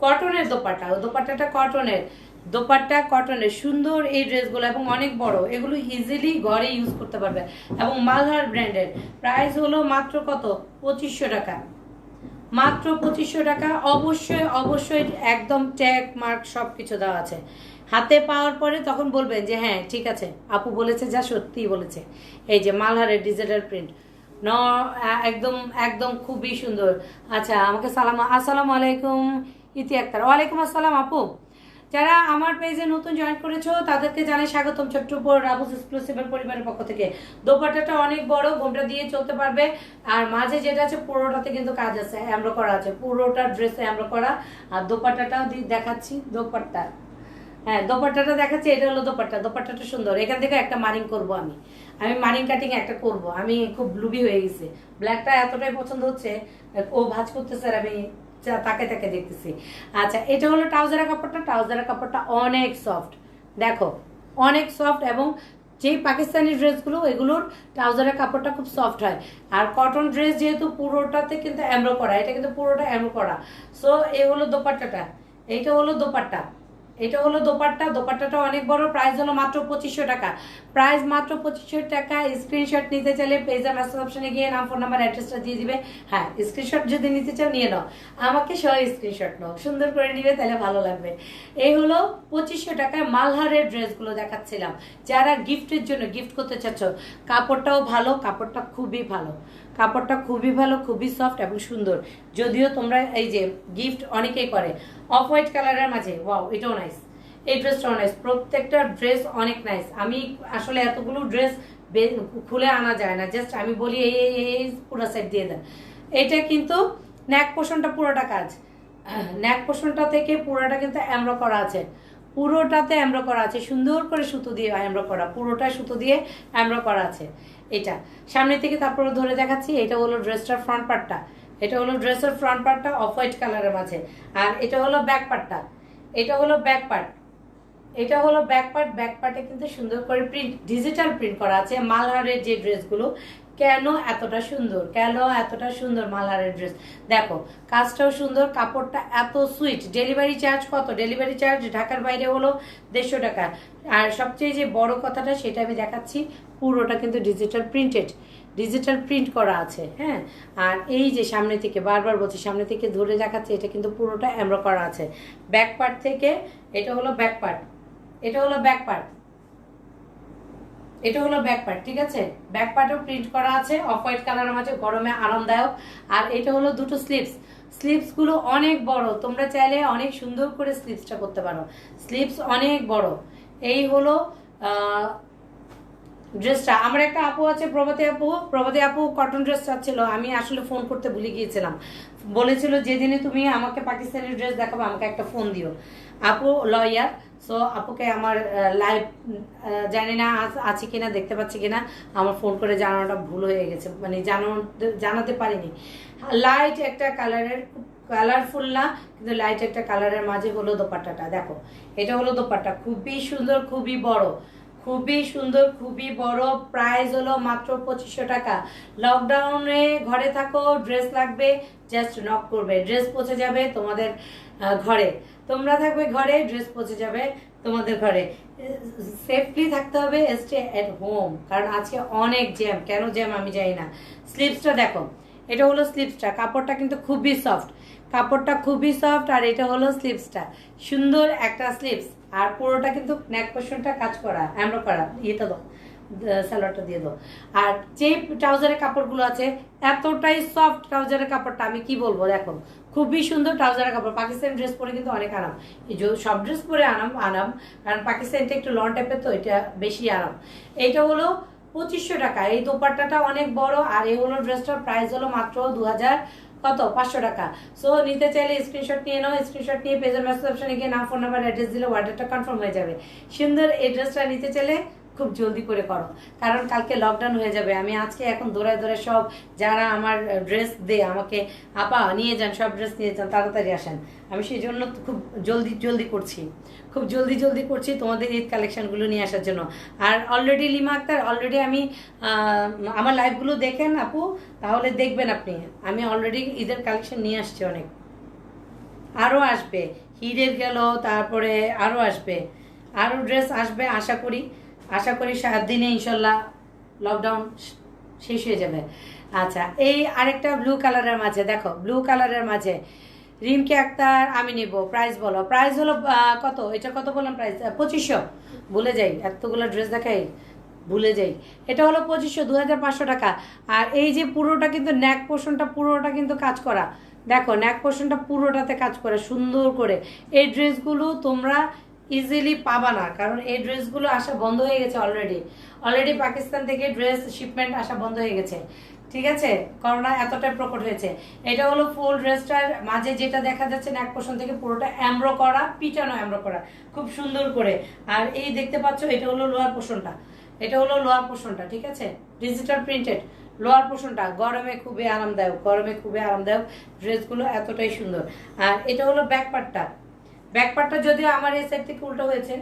কটনের দোপাট্টাটা কটনের দোপাট্টা, কটনের সুন্দর এই ড্রেসগুলো, এবং অনেক বড়, এগুলো ইজিলি ঘরে ইউজ করতে পারবে। এবং মালহার ব্র্যান্ডের, প্রাইস হলো মাত্র কত, 2500 টাকা, মাত্র 2500 টাকা। অবশ্যই একদম ট্যাগ মার্ক সবকিছু দেওয়া আছে। হাতে পাওয়ার পরে তখন বলবেন যে হ্যাঁ ঠিক আছে, আপু বলেছে যা সত্যিই বলেছে। এই যে মালহারের ডিজিটাল প্রিন্ট, একদম একদম খুবই সুন্দর। আচ্ছা, আমাকে আসসালামু আলাইকুম ইতি আক্তার। ওয়ালাইকুম আসসালাম আপু। যারা আমার পেজে নতুন জয়েন করেছো তাদেরকে জানাই স্বাগতম ছোট্ট উপর রাবুস এক্সক্লুসিভের পরিবারের পক্ষ থেকে। দোপাট্টাটা অনেক বড়, ঘোমটা দিয়ে চলতে পারবে। আর মাঝে যেটা আছে পুরোটাতে কিন্তু কাজ আছে, এমব্রো করা আছে, পুরোটা ড্রেসে এমব্রো করা। আর দোপাট্টাটাও দেখাচ্ছি, দোপাট্টা, হ্যাঁ দোপাট্টাটা দেখাচ্ছি। এটা হলো দোপাট্টাটা সুন্দর। এখান থেকে একটা মারিং করব, আমি মারিং কাটিং একটা করব। আমি খুব লুবি হয়ে গেছি, ব্ল্যাকটা এতটাই পছন্দ হচ্ছে, ও ভাঁজ করতেছে আর আমি তাকে দেখতেছি। আচ্ছা, এটা হলো ট্রাউজারের কাপড়টা অনেক সফট, দেখো অনেক সফট। এবং যে পাকিস্তানি ড্রেসগুলো, এগুলোর ট্রাউজারের কাপড়টা খুব সফট হয়। আর কটন ড্রেস যেহেতু পুরোটাতে কিন্তু এমব্রো করা, এটা কিন্তু পুরোটা এমব্রো করা। সো এই হলো দোপাট্টাটা, এইটা হলো দোপাট্টা, এটা হলো দোপাট্টাটা অনেক বড়। প্রাইস হলো মাত্র 2500 টাকা, প্রাইস মাত্র 2500 টাকা। স্ক্রিনশট নিতে চাইলে পেজের মেসেজ অপশনে গিয়ে নাম, ফোন নাম্বার, অ্যাড্রেসটা দিয়ে দিবে। হ্যাঁ, স্ক্রিনশট যদি নিতে চাও নিয়ে নাও, আমাকে সহ স্ক্রিনশট নাও, সুন্দর করে নিবে, তাহলে ভালো লাগবে। এই হলো 2500 টাকায় মালহারের ড্রেসগুলো দেখাচ্ছিলাম। যারা গিফটের জন্য গিফট করতে চাচ্ছ, কাপড়টাও ভালো, কাপড়টা খুবই ভালো, খুবই সফট এবং সুন্দর। যদিও তোমরা এই যে গিফট অনেকেই করে অফ হোয়াইট কালারের মাঝে, ওয়াও এটাও নাইস, এই ড্রেসটাও নাইস, প্রত্যেকটা ড্রেস অনেক নাইস। আমি আসলে এতগুলো ড্রেস খুলে আনা যায় না, জাস্ট আমি বলি এই পুরো সেট দিয়ে দেন। এটা কিন্তু নেক পোর্শনটা পুরোটা কাজ, নেক পোর্শনটা থেকে পুরোটা কিন্তু এমব্রো করা আছে, পুরোটাতে এমব্রো করা আছে, সুন্দর করে সুতো দিয়ে এমব্রো করা, পুরোটা সুতো দিয়ে এমব্রো করা আছে। এটা সামনে থেকে তারপরে ধরে দেখাচ্ছি। এটা হলো ড্রেসটার ফ্রন্ট পার্টটা, এটা হলো ড্রেসের ফ্রন্ট পার্টটা অফ হোয়াইট কালারের মাঝে। আর এটা হলো ব্যাক পার্টটা, এটা হলো ব্যাক পার্ট, এটা হলো ব্যাক পার্ট। ব্যাক পার্টে কিন্তু সুন্দর করে প্রিন্ট, ডিজিটাল প্রিন্ট করা আছে। মালহারের যে ড্রেসগুলো কেন এতটা সুন্দর মালহারের ড্রেস, দেখো কাজটাও সুন্দর, কাপড়টা এত সুইট। ডেলিভারি চার্জ কত, ডেলিভারি চার্জ ঢাকার বাইরে হলো 150 টাকা। আর সবচেয়ে যে বড় কথাটা সেটা আমি দেখাচ্ছি, পুরোটা কিন্তু ডিজিটাল প্রিন্ট করা আছে। হ্যাঁ, আর এই যে সামনে থেকে, বারবার বলছি সামনে থেকে ধরে দেখাচ্ছি, এটা কিন্তু পুরোটা এমব্রো করা আছে। ব্যাক পার্ট থেকে, এটা হলো ব্যাক পার্ট, এটা হলো ব্যাক পার্ট, এটা হলো ব্যাক পার্ট, ঠিক আছে। ব্যাক পার্টেও প্রিন্ট করা আছে অফ হোয়াইট কালারের মাঝে, গরমে আরামদায়ক। আর এটা হলো দুটো স্লিভস গুলো অনেক বড়, তোমরা চাইলে অনেক সুন্দর করে স্লিভসটা করতে পারো, স্লিভস অনেক বড়। এই হলো ড্রেসটা। আমার একটা আপু আছে প্রভাতী আপু কটন ড্রেস চাচ্ছিল, আমি আসলে ফোন করতে ভুলে গিয়েছিলাম। বলেছিল যেদিনে তুমি আমাকে পাকিস্তানি ড্রেস দেখাবো আমাকে একটা ফোন দিও। আপু লয়ার, সো আপুকে আমার লাইভ জানি না আছে কিনা, দেখতে পাচ্ছি কিনা, আমার ফোন করে জানানোটা ভুল হয়ে গেছে, মানে জানাতে পারিনি। লাইট একটা কালারের, কালারফুল না কিন্তু লাইট একটা কালারের মাঝে হলো দোপাট্টাটা, দেখো এটা হলো দোপাট্টা, খুবই সুন্দর, খুবই বড়। প্রাইস হলো মাত্র 2500 টাকা। লকডাউনে ঘরে থাকো, ড্রেস লাগবে, জাস্ট নক করবে, ড্রেস পৌঁছে যাবে তোমাদের ঘরে। তোমরা থাকবে ঘরে, ড্রেস পৌঁছে যাবে তোমাদের ঘরে। সেফলি থাকতে হবে, স্টে এট হোম, কারণ আজকে অনেক জ্যাম, কেন জ্যাম আমি জানি না। স্লিভসটা দেখো, এটা হলো স্লিপসটা, কাপড়টা কিন্তু খুবই সফট, কাপড়টা খুবই সফট। আর এটা হলো স্লিপসটা, সুন্দর একটা স্লিপস। আর পুরোটা কিন্তু নেক পোর্শনটা কাজ করা, এমব্রো করা। ইয়েটা দাও, সালোয়ারটা দিয়ে দাও। আর যে ট্রাউজারের কাপড়গুলো আছে এতটাই সফট ট্রাউজারের কাপড়টা, আমি কি বলবো, দেখো খুবই সুন্দর ট্রাউজারের কাপড়। পাকিস্তানি ড্রেস পরে কিন্তু অনেক আরাম, সব ড্রেস পরে আরাম, কারণ পাকিস্তানিটা একটু লং টাইপের, তো এটা বেশি আরাম। এইটা হলো 2500 টাকা। এই দোপাট্টাটা অনেক বড়। আর এই হলো ড্রেসটার প্রাইস হলো মাত্র 500 টাকা। সো নিতে চাইলে স্ক্রিনশট নিয়ে নাও, স্ক্রিনশট নিয়ে পেজের মেসেজ অপশনে গিয়ে নাম, ফোন নাম্বার, অ্যাড্রেস দিলে অর্ডারটা কনফার্ম হয়ে যাবে। সুন্দর এই ড্রেসটা নিতে চাইলে খুব জলদি করে করো, কারণ কালকে লকডাউন হয়ে যাবে। আমি আজকে এখন দৌড়ায় দৌড়ায় সব যারা আমার ড্রেস দে আমাকে, আপা নিয়ে যান, সব ড্রেস নিয়ে যান, তাড়াতাড়ি আসেন। আমি সেই জন্য খুব জলদি করছি, খুব জলদি করছি তোমাদের ঈদ কালেকশনগুলো নিয়ে আসার জন্য। আর অলরেডি লিমা আক্তার, অলরেডি আমি আমার লাইভগুলো দেখেন আপু, তাহলে দেখবেন আপনি আমি অলরেডি ঈদের কালেকশন নিয়ে আসছি অনেক, আরও আসবে। হিরের গেল, তারপরে আরও আসবে, আরও ড্রেস আসবে আশা করি 7 দিনে ইনশাল্লাহ লকডাউন শেষ হয়ে যাবে। আচ্ছা, এই আরেকটা ব্লু কালারের মাঝে, দেখো ব্লু কালারের মাঝে রিমকি আক্তার, আমি নিব। প্রাইস বলো, প্রাইস হলো কত, এটা কত বললাম প্রাইস? 2500। ভুলে যাই, এতগুলো ড্রেস দেখাই ভুলে যাই। এটা হলো 2500, 2500 টাকা। আর এই যে পুরোটা কিন্তু নেক পোর্শনটা পুরোটা কিন্তু কাজ করা, দেখো নেক পোর্শনটা পুরোটাতে কাজ করে সুন্দর করে। এই ড্রেসগুলো তোমরা ইজিলি পাবা না, কারণ এই ড্রেসগুলো আসা বন্ধ হয়ে গেছে অলরেডি পাকিস্তান থেকে ড্রেস শিপমেন্ট আসা বন্ধ হয়ে গেছে, ঠিক আছে, করোনা এতটাই প্রকট হয়েছে। এটা হলো ফুল ড্রেসটার মাঝে যেটা দেখা যাচ্ছে নেক পোর্শন থেকে পুরোটা এমব্রো করা, পিটানো এমব্রো করা খুব সুন্দর করে। আর এই দেখতে পাচ্ছ এটা হলো লোয়ার পোর্শনটা, ঠিক আছে, ডিজিটাল প্রিন্টেড লোয়ার পোর্শনটা। গরমে খুবই আরামদায়ক ড্রেসগুলো এতটাই সুন্দর। আর এটা হলো ব্যাক পার্টটা যদিও আমার এই সাইড থেকে উল্টো হয়েছে,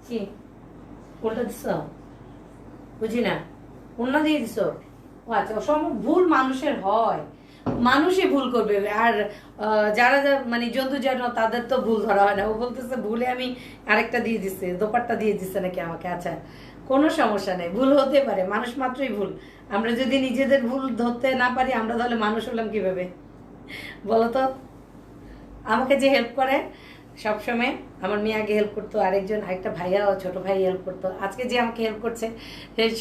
কি উল্টো দিছ বুঝি না, অন্য দিয়ে দিছ। ও আচ্ছা, সব ভুল মানুষের হয়, মানুষই ভুল করবে। আর যারা মানে জন্তু জানো তাদের তো ভুল ধরা হয় না। ও বলতেছে ভুলে আমি আরেকটা দিয়ে দিচ্ছে, দোপাট্টা দিয়ে দিচ্ছে নাকি আমাকে। আচ্ছা, কোনো সমস্যা নেই, ভুল হতে পারে, মানুষ মাত্রই ভুল। আমরা যদি নিজেদের ভুল ধরতে না পারি, আমরা তাহলে মানুষ হলাম কিভাবে বলো তো? আমাকে যে হেল্প করে সবসময়, আমার মেয়ে আগে হেল্প করতো, আরেকটা ভাইয়া ও ছোট ভাই হেল্প করতো, আজকে যে আমাকে হেল্প করছে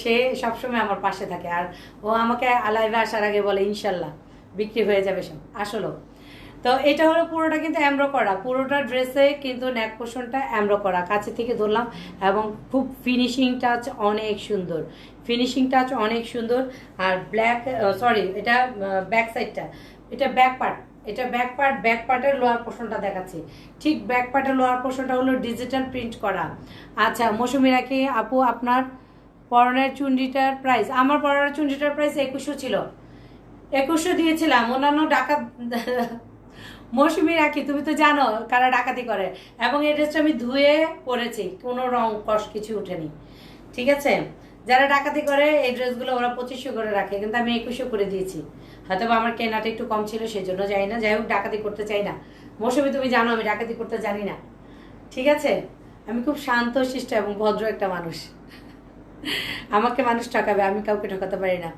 সে সবসময় আমার পাশে থাকে। আর ও আমাকে লাইভে আসার আগে বলে ইনশাল্লাহ বিক্রি হয়ে যাবে সব, আসলো। তো এটা হলো পুরোটা কিন্তু এমব্রো করা, পুরোটা ড্রেসে কিন্তু নেক পোর্শনটা এমব্রো করা, কাছে থেকে ধরলাম। এবং খুব ফিনিশিং টাচ অনেক সুন্দর। আর এটা ব্যাক সাইডটা, এটা ব্যাক পার্টের লোয়ার পোর্শনটা দেখাচ্ছি। ঠিক ব্যাক পার্টের লোয়ার পোর্শনটা হলো ডিজিটাল প্রিন্ট করা। আচ্ছা, মৌসুমী রাখি আপু, আপনার পরনের চুন্ডিটার প্রাইস? আমার পরনের চুন্ডিটার প্রাইস 2100 ছিল, 2100 দিয়েছিলাম। অন্যান্য ডাকাত মৌসুমী রাখি, তুমি তো জানো কারা ডাকাতি করে। এবং এই ড্রেসটা আমি ধুয়ে পরেছি, কোনো রং কষ কিছু উঠেনি, ঠিক আছে। যারা ডাকাতি করে এই ড্রেসগুলো ওরা 2500 করে রাখে, কিন্তু আমি 2100 করে দিয়েছি। হয়তো আমার কেনাটা একটু কম ছিল সেই জন্য, যাই না, যাই হোক ডাকাতি করতে চাই না। মৌসুমী তুমি জানো আমি ডাকাতি করতে জানি না, ঠিক আছে। আমি খুব শান্ত শিষ্ট এবং ভদ্র একটা মানুষ, আমাকে মানুষ ঠকাবে, আমি কাউকে ঠকাতে পারি না।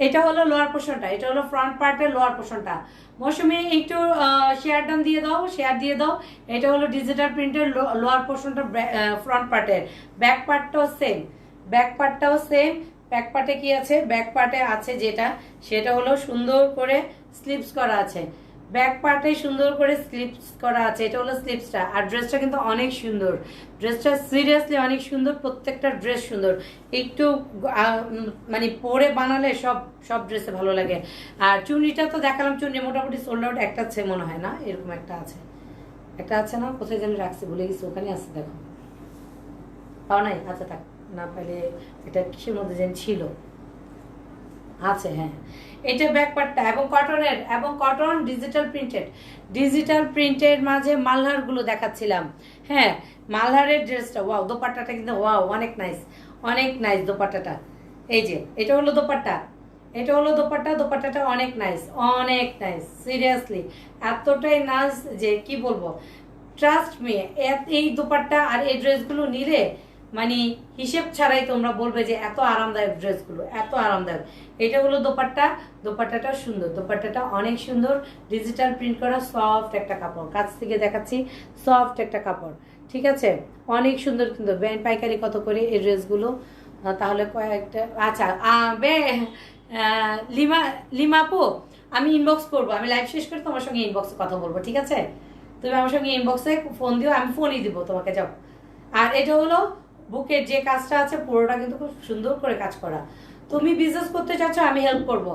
এটা হলো লোয়ার পোর্শনটা, এটা হলো ফ্রন্ট পার্টের লোয়ার পোর্শনটা। মৌসুমী একটু শেয়ার দিয়ে দাও। এটা হলো ডিজিটাল প্রিন্টের লোয়ার পোর্শনটা ফ্রন্ট পার্টের। Back পার্টটাও same. ব্যাক পার্টে কি আছে? ব্যাক পার্টে আছে সেটা হলো সুন্দর করে স্লিপস করা আছে, ব্যাক পার্টে সুন্দর করে স্লিপস করা আছে। এটা হলো স্লিপসটা। আর ড্রেসটা কিন্তু অনেক সুন্দর, ড্রেসটা সিরিয়াসলি অনেক সুন্দর, প্রত্যেকটা ড্রেস সুন্দর। একটু মানে পরে বানালে সব ড্রেসে ভালো লাগে। আর চুন্নিটা তো দেখালাম, চুন্নি মোটামুটি সোল্ড আউট, একটা আছে মনে হয় না, এরকম একটা আছে না, কোথায় যেন রাখছি ভুলে গেছি, ওখানে আছে দেখো, পাও নাই? আচ্ছা থাক, না পাইলে এটা কিসের মধ্যে যেন ছিল, আছে, হ্যাঁ। এটা ব্যাক পার্টটা এবং কটন ডিজিটাল প্রিন্টের মাঝে মালহার গুলো দেখাচ্ছিলাম। হ্যাঁ, মালহারের ড্রেসটা ওয়াও, দোপাট্টাটা কিন্তু ওয়াও, অনেক নাইস দোপাট্টাটা। এই যে এটা হলো দোপাট্টাটা অনেক নাইস সিরিয়াসলি এতটাই নাইস যে কি বলবো। ট্রাস্ট মি, এই দোপাট্টা আর এই ড্রেসগুলো নিলে মানে হিসেব ছাড়াই তোমরা বলবে যে এত আরামদায়ক ড্রেসগুলো, এত আরামদায়ক। এটা হলো দোপাট্টা, দোপাট্টাটা সুন্দর, দোপাট্টাটা অনেক সুন্দর, ডিজিটাল প্রিন্ট করা সফট একটা কাপড়, কাছ থেকে দেখাচ্ছি সফট একটা কাপড়, ঠিক আছে, অনেক সুন্দর। কিন্তু ব্যান্ড পাইকারি কত করে এই ড্রেসগুলো? তাহলে কয়েকটা, আচ্ছা বে লিমা, লিমাপু আমি ইনবক্স করবো, আমি লাইভ শেষ করে তোমার সঙ্গে ইনবক্সে কথা বলবো, ঠিক আছে? তুমি আমার সঙ্গে ইনবক্সে ফোন দিও, আমি ফোনই দিব তোমাকে, যাও। আর এটা হলো বুকের যে কাজটা আছে পুরোটা কিন্তু খুব সুন্দর করে কাজ করা। তুমি বিজনেস করতে চাচ্ছ, আমি হেল্প করব,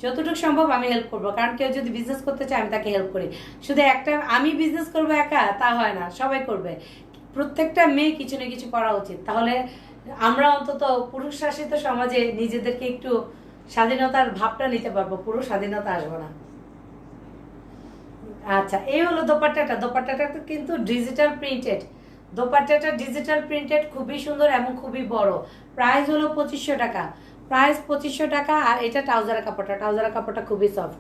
যতটুকু সম্ভব আমি হেল্প করবো, কারণ কেউ যদি বিজনেস করতে চায় আমি তাকে হেল্প করি। শুধু একটা আমি বিজনেস করবো একা তা হয় না, সবাই করবে। প্রত্যেকটা মেয়ে কিছু না কিছু করা উচিত, তাহলে আমরা অন্তত পুরুষ শাসিত সমাজে নিজেদেরকে একটু স্বাধীনতার ভাবটা নিতে পারবো, পুরো স্বাধীনতা আসবো না। আচ্ছা, এই হলো দোপাট্টাটা, দোপাট্টাটা কিন্তু ডিজিটাল প্রিন্টেড, দোপাট্টাটা ডিজিটাল প্রিন্টেড, খুবই সুন্দর এবং খুবই বড়। প্রাইস হলো 2500 টাকা, প্রাইস 2500 টাকা। আর এটা ট্রাউজারের কাপড়টা, ট্রাউজারের কাপড়টা খুবই সফট,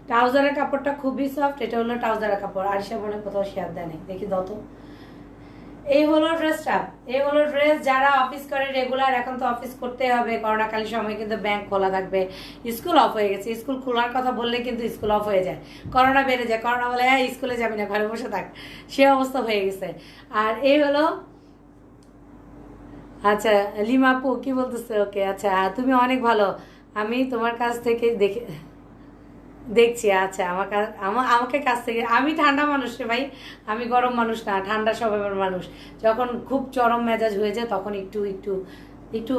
ট্রাউজারের কাপড়টা খুবই সফট। এটা হলো ট্রাউজারের কাপড়, আর সে মনে কোথাও শেয়ার দেয় নাই, দেখি দাও তো। এই হলো ড্রেসটা, এই হলো ড্রেস। যারা অফিস করে রেগুলার, এখন তো অফিস করতে হবে, করোনাকালীন সময় কিন্তু ব্যাংক খোলা থাকবে, স্কুল অফ হয়ে গেছে, স্কুল খোলার কথা বললে কিন্তু স্কুল অফ হয়ে যায়, করোনা বেড়ে যায়, করোনা বলে হ্যাঁ স্কুলে যাবি না, ঘরে বসে থাক, সে অবস্থা হয়ে গেছে। আর এই হলো, আচ্ছা লিমাপু কি বলতেছে? ওকে, আচ্ছা তুমি অনেক ভালো, আমি তোমার কাছ থেকে দেখছি। আচ্ছা আমাকে কাছ থেকে, আমি ঠান্ডা মানুষ রে ভাই, আমি গরম মানুষ না, ঠান্ডা স্বভাবের মানুষ। যখন খুব চরম মেজাজ হয়ে যায় তখন একটু একটু একটু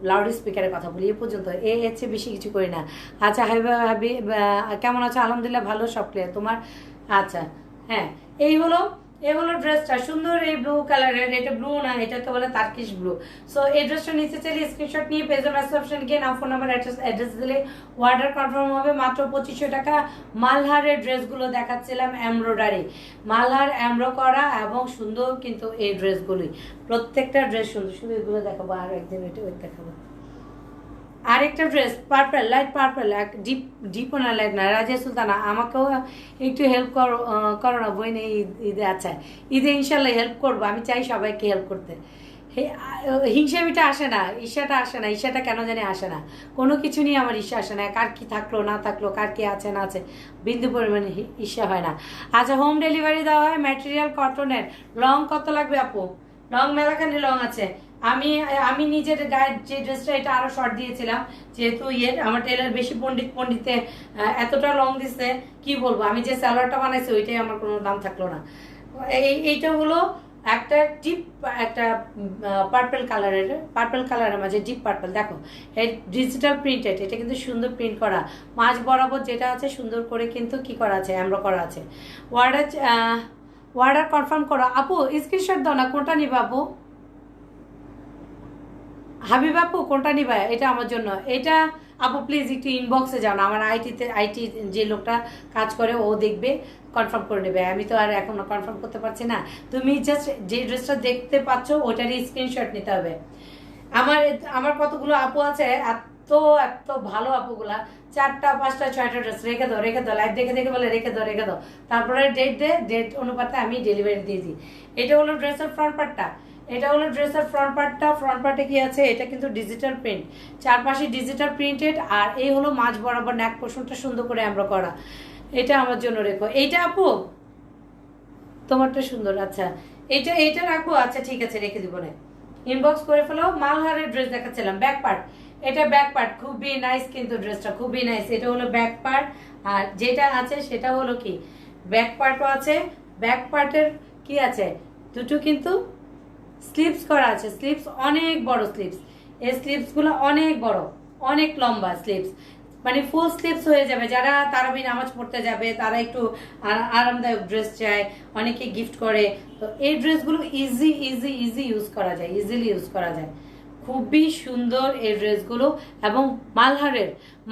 লাউড স্পিকারে কথা বলি, এ পর্যন্ত, এর চেয়ে বেশি কিছু করি না। আচ্ছা হাবি কেমন আছো? আলহামদুলিল্লাহ ভালো, সব ক্লিয়ার তোমার? আচ্ছা হ্যাঁ, এই হলো, এই হলো ড্রেসটা সুন্দর, এই ব্লু কালারের, এটা ব্লু না, এটাকে বলে তার্কিশ ব্লু। সো এই ড্রেসটা নিচে চাইলে স্ক্রিনশট নিয়ে পেজে মেসেজ অপশন গিয়ে নাম, ফোন নাম্বার, অ্যাড্রেস দিলে অর্ডার কনফার্ম হবে। মাত্র 2500 টাকা। মালহারের ড্রেসগুলো দেখাচ্ছিলাম, এমব্রয়ডারি, মালহার এমব্রো করা এবং সুন্দর কিন্তু এই ড্রেসগুলি, প্রত্যেকটা ড্রেস সুন্দর। শুধু এগুলো দেখাবো, আর একদিন এটা দেখাবো। আরেকটা dress purple, light purple, deep ডিপও না, লাইট না, রাজিয়া সুলতানা আমাকেও একটু হেল্প করো না বই নেই ঈদে? আচ্ছা ঈদে ইনশাল্লাহ হেল্প করবো, আমি চাই সবাইকে হেল্প করতে। হিংসামিটা আসে না, ঈর্ষাটা আসে না, ঈর্ষাটা কেন জানি আসে না, কোনো কিছু নিয়ে আমার ঈর্ষা আসে না, কার কি থাকলো না থাকলো, কার কি আছে না আছে, বিন্দু পরিমাণে ঈর্ষা হয় না। আচ্ছা হোম ডেলিভারি দেওয়া হয়, ম্যাটেরিয়াল কটনের। লং কত লাগবে আপু? লং মেলাখানি লং আছে। আমি আমি নিজের গায়ের যে ড্রেসটা, এটা আরো শর্ট দিয়েছিলাম, যেহেতু আমার টেলার বেশি পণ্ডিতে এতটা লং দিচ্ছে, কি বলবো, আমি যে স্যালোয়ারটা বানাইছি ওইটাই আমার কোনো দাম থাকলো না। এইটা হলো একটা ডিপ, একটা পার্পল কালারের মাঝে ডিপ পার্পল, দেখো এই ডিজিটাল প্রিন্টেড, এটা কিন্তু সুন্দর প্রিন্ট করা, মাঝ বরাবর যেটা আছে সুন্দর করে কিন্তু কি করা আছে, এমব্রো করা আছে। অর্ডার কনফার্ম করো আপু, স্ক্রিনশট দাও না, কোনটা নিবা আপু? হাবিব আপু কোনটা নিবা? এটা আমার জন্য, এটা আপু প্লিজ একটু ইনবক্সে যাও না, আমার আইটি যে লোকটা কাজ করে ও দেখবে, কনফার্ম করে নেবে, আমি তো আর এখন কনফার্ম করতে পারছি না। তুমি জাস্ট যে ড্রেসটা দেখতে পাচ্ছ ওটারই স্ক্রিনশট নিতে হবে। আমার আমার কতগুলো আপু আছে, এত এত ভালো আপুগুলা, 4টা 5টা 6টা ড্রেস রেখে দাও, লাইভ দেখে দেখে বলে রেখে দাও, তারপরে ডেট অনুপাতে আমি ডেলিভারি দিয়ে দিই। এটা হলো ড্রেসের ফ্রন্ট পার্টটা, এটা হলো ড্রেসের ফ্রন্ট পার্টটা। ফ্রন্ট পার্টে কি আছে? এটা কিন্তু ডিজিটাল প্রিন্ট, চারপাশে ডিজিটাল প্রিন্টেড। আর এই হলো মাঝ বরাবর নেক পোর্শনটা সুন্দর করে এমব্রো করা, এটা আমার জন্য রেখো। এইটা আপু তোমারটা সুন্দর, আচ্ছা এইটা রাখবো, আচ্ছা ঠিক আছে রেখে দিব না, ইনবক্স করে ফেলো। মালহারের ড্রেস দেখাচ্ছিলাম, ব্যাক পার্ট, এটা ব্যাক পার্ট খুবই নাইস, কিন্তু ড্রেসটা খুবই নাইস। এটা হলো ব্যাক পার্ট, আর যেটা আছে সেটা হলো কি, ব্যাক পার্টও আছে, ব্যাক পার্টের কি আছে, দুটো কিন্তু স্লিপস করা আছে, স্লিপস অনেক বড় স্লিপস, এই স্লিপসগুলো অনেক বড়, অনেক লম্বা স্লিপস, মানে ফুল স্লিপস হয়ে যাবে। যারা তারাবি নামাজ পড়তে যাবে তারা একটু আরামদায়ক ড্রেস চায়, অনেকে গিফট করে, তো এই ড্রেসগুলো ইজি ইউজ করা যায়, ইজিলি ইউজ করা যায়, খুবই সুন্দর এই ড্রেসগুলো। এবং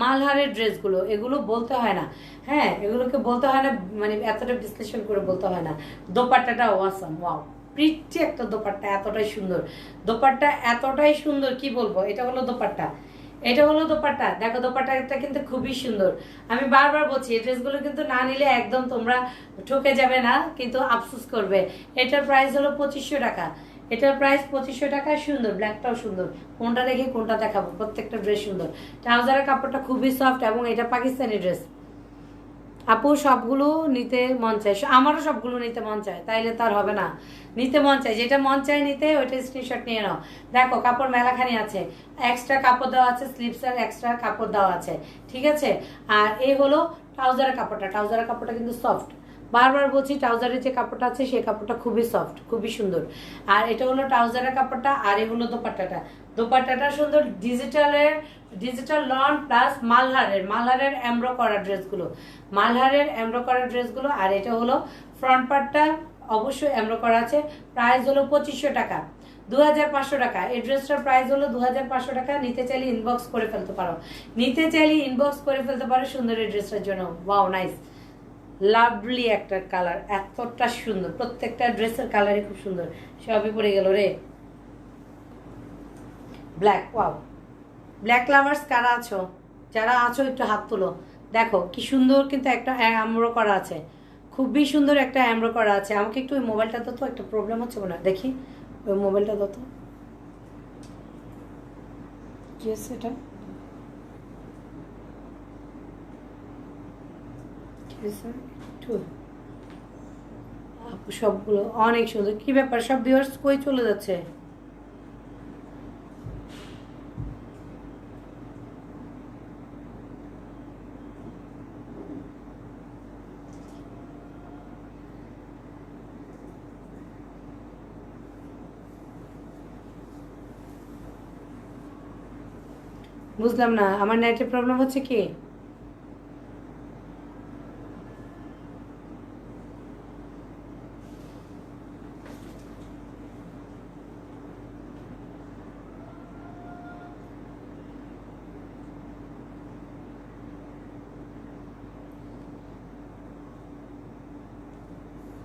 মালহারের ড্রেসগুলো, এগুলো বলতে হয় না, হ্যাঁ এগুলোকে বলতে হয় না, মানে এতটা বিশ্লেষণ করে বলতে হয় না। দোপাট্টাটা ওয়াসাম, ওয়াও প্রিটি একটা দোপাট্টা, এতটাই সুন্দর দোপাট্টা, এতটাই সুন্দর কি বলবো। এটা হলো দোপাট্টা, এটা হলো দোপাট্টা, দেখো দোপাট্টাটা কিন্তু খুবই সুন্দর। আমি বারবার বলছি এই ড্রেসগুলো কিন্তু না নিলে একদম তোমরা ঠকে যাবে না, কিন্তু আফসোস করবে। এটার প্রাইস হলো 2500 টাকা, এটার প্রাইস 2500 টাকা। সুন্দর, ব্ল্যাকটাও সুন্দর, কোনটা দেখে কোনটা দেখাবো, প্রত্যেকটা ড্রেস সুন্দর। ট্রাউজারের কাপড়টা খুবই সফট এবং এটা পাকিস্তানি ড্রেস। আপু সবগুলো নিতে মন চায়, আমারও সবগুলো নিতে মন চায়, তাইলে তো আর হবে না। নিতে মন চায়, যেটা মন চায় নিতে ওইটা স্ক্রিনশট নিয়ে নাও। দেখো কাপড় মেলাখানি আছে, এক্সট্রা কাপড় দেওয়া আছে, স্লিভসের এক্সট্রা কাপড় দেওয়া আছে, ঠিক আছে। আর এই হলো ট্রাউজারের কাপড়টা, ট্রাউজারের কাপড়টা কিন্তু সফট। বারবার বলছি ট্রাউজারের যে কাপড়টা আছে সেই কাপড়টা খুবই সফট, খুবই সুন্দর। আর এটা হলো ট্রাউজারের কাপড়টা, আর এই হলো দোপাট্টাটা। দোপাট্টাটা সুন্দর, ডিজিটাল লন প্লাস মালহারের এমব্রো করা ড্রেসগুলো, মালহারের এমব্রো করা ড্রেসগুলো। আর এটা হলো ফ্রন্ট পার্টটা অবশ্যই এমব্রো করা আছে। প্রাইস হলো 2500 টাকা, 2500 টাকা। এই ড্রেসটার প্রাইস হলো 2500 টাকা। নিতে চাইলে ইনবক্স করে ফেলতে পারো, সুন্দর এই ড্রেসটার জন্য। ওয়াও, নাইস, লাভলি একটা কালার, এতটা সুন্দর, প্রত্যেকটা ড্রেসের কালারই খুব সুন্দর। সবই পড়ে গেল রে। ব্ল্যাক, ওয়াও, ব্ল্যাক লাভার্স কারা আছো, যারা আছো একটু হাত তুলো। দেখো কি সুন্দর, কিন্তু একটা অ্যামব্রো করা আছে, খুবই সুন্দর একটা অ্যামব্রো করা আছে। আমাকে একটু ওই মোবাইলটা তো একটা প্রবলেম হচ্ছে মনে হয়, দেখি ওই মোবাইলটা তো কি হচ্ছে এটা, একটু সবগুলো অনেক সুন্দর। কি ব্যাপার, সব ভিউয়ার্স কই চলে যাচ্ছে? বুঝলাম না, আমার নেটের প্রবলেম হচ্ছে কি?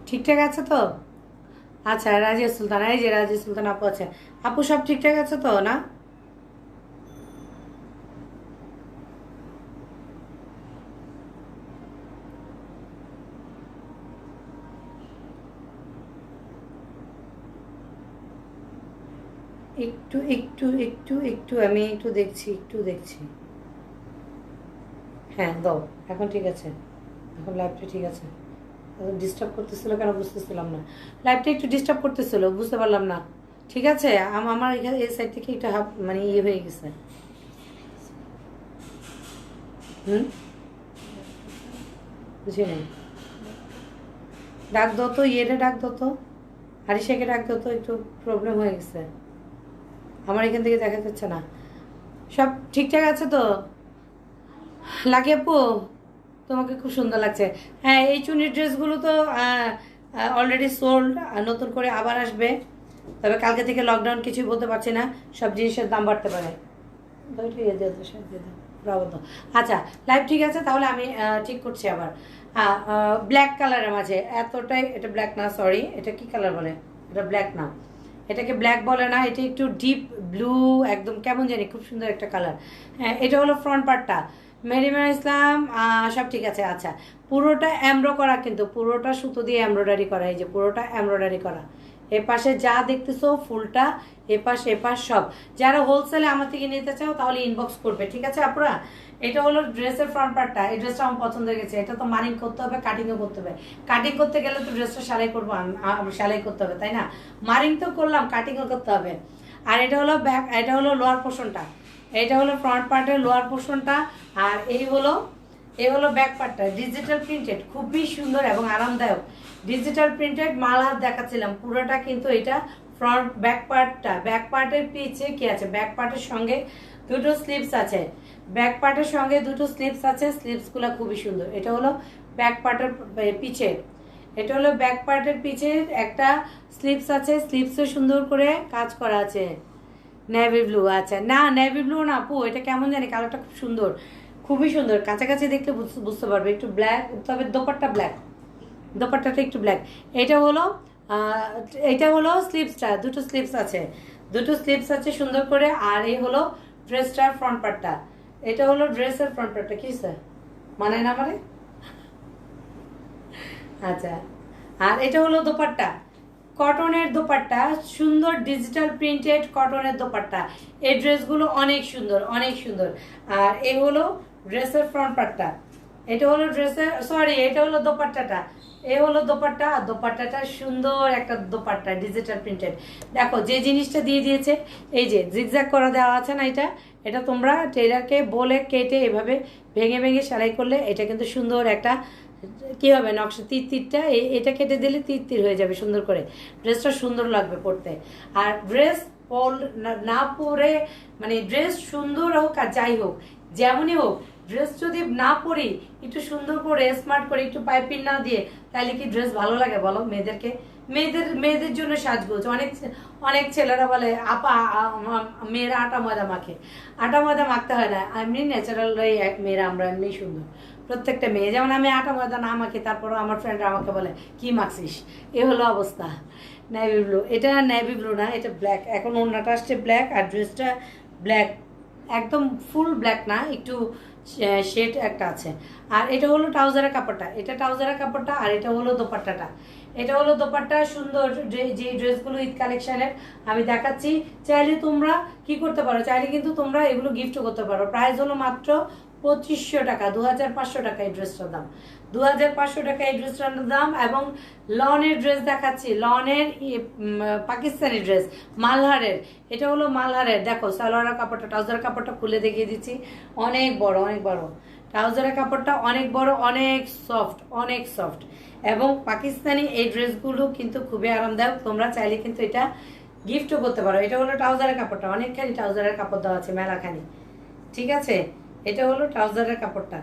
ঠিকঠাক আছে তো? আচ্ছা, রাজিয়া সুলতান, এই যে রাজিয়া সুলতান আপু আছে। আপু সব ঠিকঠাক আছে তো না? একটু একটু একটু একটু আমি একটু দেখছি। হ্যাঁ দাও, এখন ঠিক আছে, এখন লাইভটা ঠিক আছে। ডিস্টার্ব করতেছিল কেন বুঝতেছিলাম না, লাইভটা একটু ডিস্টার্ব করতেছিল, বুঝতে পারলাম না। ঠিক আছে, আমার এখানে এই সাইড থেকে একটু মানে ইয়ে হয়ে গেছে। হুম, বুঝি নাই। ডাক দাও তো, ইয়েটা ডাক দাও তো, হারিশাকে ডাক দাও তো, একটু প্রবলেম হয়ে গেছে, আমার এখান থেকে দেখা যাচ্ছে না। সব ঠিকঠাক আছে তো? লাগে আপু, তোমাকে খুব সুন্দর লাগছে। হ্যাঁ, এই চুনির ড্রেসগুলো তো অলরেডি সোল্ড, নতুন করে আবার আসবে। তবে কালকে থেকে লকডাউন, কিছুই বলতে পারছি না, সব জিনিসের দাম বাড়তে পারে। আচ্ছা, লাইভ ঠিক আছে, তাহলে আমি ঠিক করছি আবার। ব্ল্যাক কালারের মাঝে এতটাই, এটা ব্ল্যাক না, সরি, এটা কি কালার বলে? এটা ব্ল্যাক না, এটাকে ব্ল্যাক বলে না, এটা একটু ডিপ ব্লু, একদম কেমন জানি, খুব সুন্দর একটা কালার। হ্যাঁ, এটা হলো ফ্রন্ট পার্টটা। মেরিমা ইসলাম, সব ঠিক আছে। আচ্ছা, পুরোটা এমব্রো করা, কিন্তু পুরোটা সুতো দিয়ে এমব্রয়ডারি করা, এই যে পুরোটা এমব্রয়ডারি করা। এপাশে যা দেখতেছো ফুলটা, এপাশ সব। যারা হোলসেলে আমার থেকে নিতে চাও তাহলে ইনবক্স করবে, ঠিক আছে আপুরা? এটা হলো ড্রেসের ফ্রন্ট পার্টটা। এই ড্রেসটা আমার পছন্দ হয়ে গেছে। এটা তো মার্কিং করতে হবে, কাটিংও করতে হবে। কাটিং করতে গেলে তো ড্রেসটা সেলাই করবো, সেলাই করতে হবে, তাই না? মার্কিং তো করলাম, কাটিংও করতে হবে। আর এটা হলো ব্যাক, এটা হলো লোয়ার পোর্শনটা, এটা হলো ফ্রন্ট পার্টের লোয়ার পোর্শনটা। আর এই হলো ব্যাক পার্টটা, ডিজিটাল প্রিন্টেড, খুবই সুন্দর এবং আরামদায়ক। ডিজিটাল প্রিন্টেড মাল হাত দেখাচ্ছিলাম পুরোটা, কিন্তু এটা ফ্রন্ট ব্যাক পার্টটা। ব্যাক পার্টের পিছে কি আছে? ব্যাক পার্টের সঙ্গে দুটো স্লিভস আছে, ব্যাক পার্টের সঙ্গে দুটো স্লিভস আছে, স্লিভসগুলো খুবই সুন্দর। এটা হলো ব্যাক পার্টের পিছে, এটা হলো ব্যাক পার্টের পিছে একটা স্লিভস আছে, স্লিভসে সুন্দর করে কাজ করা আছে, নেভি ব্লু। আচ্ছা, না নেভি ব্লু না আপু, এটা কেমন জানি, কালারটা খুব সুন্দর, খুবই সুন্দর, কাছাকাছি দেখলে বুঝতে পারবে। একটু ব্ল্যাক, তবে দোপাট্টা ব্ল্যাক, দোপাট্টাটা একটু ব্ল্যাক। এটা হলো স্লিভসটা, দুটো স্লিভস আছে সুন্দর করে। আর এই হলো ড্রেসটার ফ্রন্ট পার্টটা, এটা হলো ড্রেসের ফ্রন্ট পার্টটা। কি স্যার মানে না আচ্ছা, আর এটা হলো দোপাট্টা, কটনের দোপাট্টা, সুন্দর ডিজিটাল প্রিন্টেড কটনের দোপাট্টা। এই ড্রেসগুলো অনেক সুন্দর, অনেক সুন্দর। আর এই হলো ড্রেসের ফ্রন্ট পার্টটা, এটা হলো ড্রেসের, সরি এটা হলো দোপাট্টাটা, এই হলো দোপাট্টা। আর দোপাট্টাটা সুন্দর একটা দোপাট্টা ডিজিটাল প্রিন্টেড। দেখো যে জিনিসটা দিয়ে দিয়েছে, এই যে জিগজ্যাগ করা দেওয়া আছে না, এটা এটা তোমরা টেলারকে বলে কেটে এভাবে ভেঙে ভেঙে সেলাই করলে এটা কিন্তু সুন্দর একটা কি হবে নকশা, তীরটা এটা কেটে দিলে তীর হয়ে যাবে সুন্দর করে, ড্রেসটা সুন্দর লাগবে পরতে। আর ড্রেস না পরে মানে ড্রেস সুন্দর হোক আর যাই হোক যেমনই হোক, ড্রেস যদি না পরি একটু সুন্দর করে স্মার্ট করে একটু পাইপিং না দিয়ে, তাহলে কি ড্রেস ভালো লাগে বলো মেয়েদেরকে? মেয়েদের জন্য সাজগোজ। অনেক অনেক ছেলেরা বলে আপা মেয়েরা আটা ময়দা মাখে, আটা ময়দা মাখতে হয় না, এমনি ন্যাচারাল মেয়েরা আমরা এমনি সুন্দর। প্রত্যেকটা মেয়ে, যেমন আমি আটা ময়দা না মাখি, তারপরও আমার ফ্রেন্ডরা আমাকে বলে কি মাখছিস, এ হলো অবস্থা। নেভি ব্লু, এটা নেভি ব্লু না, এটা ব্ল্যাক। এখন ওড়নাটা আসছে ব্ল্যাক আর ড্রেসটা ব্ল্যাক, একদম ফুল ব্ল্যাক না, একটু শেড একটা আছে। আর এটা হলো ট্রাউজারের কাপড়টা, এটা ট্রাউজারের কাপড়টা। আর এটা হলো দোপাট্টাটা, এটা হলো দোপাট্টা। সুন্দর যে ড্রেসগুলো ঈদ কালেকশনের আমি দেখাচ্ছি, চাইলে তোমরা কি করতে পারো, চাইলে কিন্তু তোমরা এগুলো গিফটও করতে পারো। প্রাইস হলো মাত্র 2500 টাকা, 2500 টাকা এই ড্রেসটার দাম, 2500 টাকা এই ড্রেসটার দাম। এবং লনের ড্রেস দেখাচ্ছি, লনের পাকিস্তানি ড্রেস মালহারের, এটা হলো মালহারের। দেখো সালোয়ারের কাপড়টা, ট্রাউজারের কাপড়টা খুলে দেখিয়ে দিচ্ছি, অনেক বড় অনেক বড় ট্রাউজারের কাপড়টা, অনেক বড়, অনেক সফট, অনেক সফট। এবং পাকিস্তানি এই ড্রেসগুলো কিন্তু খুবই আরামদায়ক, তোমরা চাইলে কিন্তু এটা গিফটও করতে পারো। এটা হলো ট্রাউজারের কাপড়টা, অনেকখানি ট্রাউজারের কাপড় দেওয়া আছে, মেলাখানি, ঠিক আছে। এটা হলো ট্রাউজারের কাপড়টা,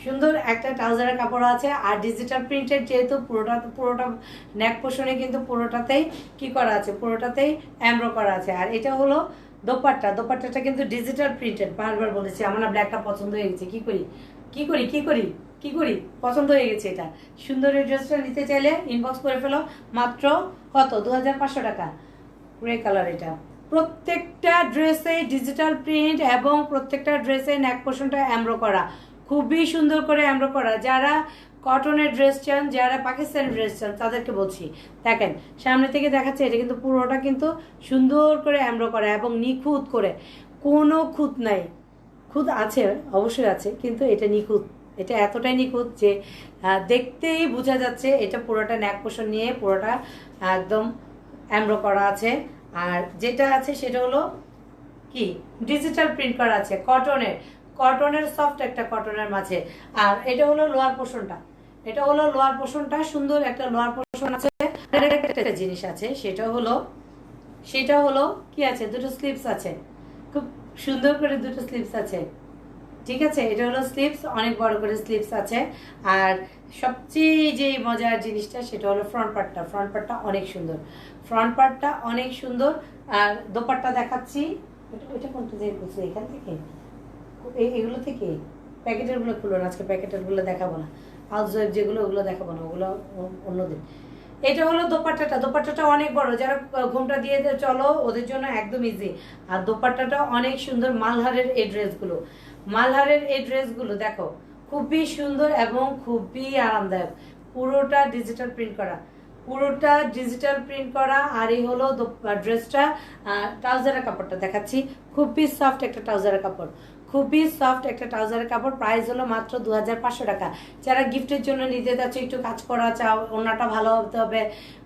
সুন্দর একটা ট্রাউজারের কাপড় আছে। আর ডিজিটাল প্রিন্টেড যেহেতু পুরোটা নেক পোর্শনে কিন্তু পুরোটাতেই কি করা আছে, পুরোটাতেই এমব্রো করা আছে। আর এটা হলো দোপাট্টাটা কিন্তু ডিজিটাল প্রিন্টেড। বারবার বলেছি আমার না ব্ল্যাকটা পছন্দ হয়ে গেছে, কি করি পছন্দ হয়ে গেছে এটা। সুন্দর এই ড্রেসটা নিতে চাইলে ইনবক্স করে ফেলো, মাত্র কত, 2500 টাকা। গ্রে কালার এটা, প্রত্যেকটা ড্রেসে ডিজিটাল প্রিন্ট এবং প্রত্যেকটা ড্রেসে নেক পোর্শনটা এমব্রো করা, খুবই সুন্দর করে এমব্রো করা। যারা কটনের ড্রেস চান, যারা পাকিস্তানি ড্রেস চান, তাদেরকে বলছি দেখেন সামনে থেকে দেখাচ্ছে, এটা কিন্তু পুরোটা কিন্তু সুন্দর করে এমব্রো করা এবং নিখুঁত করে, কোনো খুঁত নাই, খুঁত আছে অবশ্যই আছে, কিন্তু এটা নিখুঁত, এটা এতটাই নিখুঁত যে দেখতেই বোঝা যাচ্ছে এটা পুরোটা নেক পোর্শন নিয়ে পুরোটা একদম এমব্রো করা আছে। আর যেটা আছে সেটা হলো কি ডিজিটাল প্রিন্ট করা আছে কটনের সফট একটা কটনের মাঝে। আর এটা হলো লোয়ার পোর্শনটা, এটা হলো লোয়ার পোর্শনটা, সুন্দর একটা লোয়ার পোর্শন আছে। একটা জিনিস আছে, সেটা হলো কি আছে, দুটো স্লিপস আছে, খুব সুন্দর করে দুটো স্লিপস আছে, ঠিক আছে। এটা হলো স্লিপস, অনেক বড় করে স্লিপস আছে। আর সবচেয়ে যে মজার জিনিসটা সেটা হলো ফ্রন্ট পার্টটা অনেক সুন্দর। আর দোপাট্টা দেখাচ্ছি, ওইটা কোনটা দিয়ে বলছি, এখান থেকে এগুলো থেকে প্যাকেটের গুলো খুলো না, আজকে প্যাকেটের গুলো দেখাবো না, হাউসওয়াইফ যেগুলো ওগুলো দেখাবো না, ওগুলো অন্যদিন। এটা হলো দোপাট্টাটা অনেক বড়, যারা ঘুমটা দিয়ে চলো ওদের জন্য একদম ইজি। আর দোপাট্টাটা অনেক সুন্দর, মালহারের এই ড্রেসগুলো দেখো খুবই সুন্দর এবং খুবই আরামদায়ক। পুরোটা ডিজিটাল প্রিন্ট করা। আর এই হলো ড্রেসটা, ট্রাউজারের কাপড়টা দেখাচ্ছি, খুবই সফট একটা ট্রাউজারের কাপড়। প্রাইস হলো মাত্র 2500 টাকা। যারা গিফটের জন্য নিতে যাচ্ছে, একটু কাজ করা চাও, ওড়নাটা ভালো হতে হবে,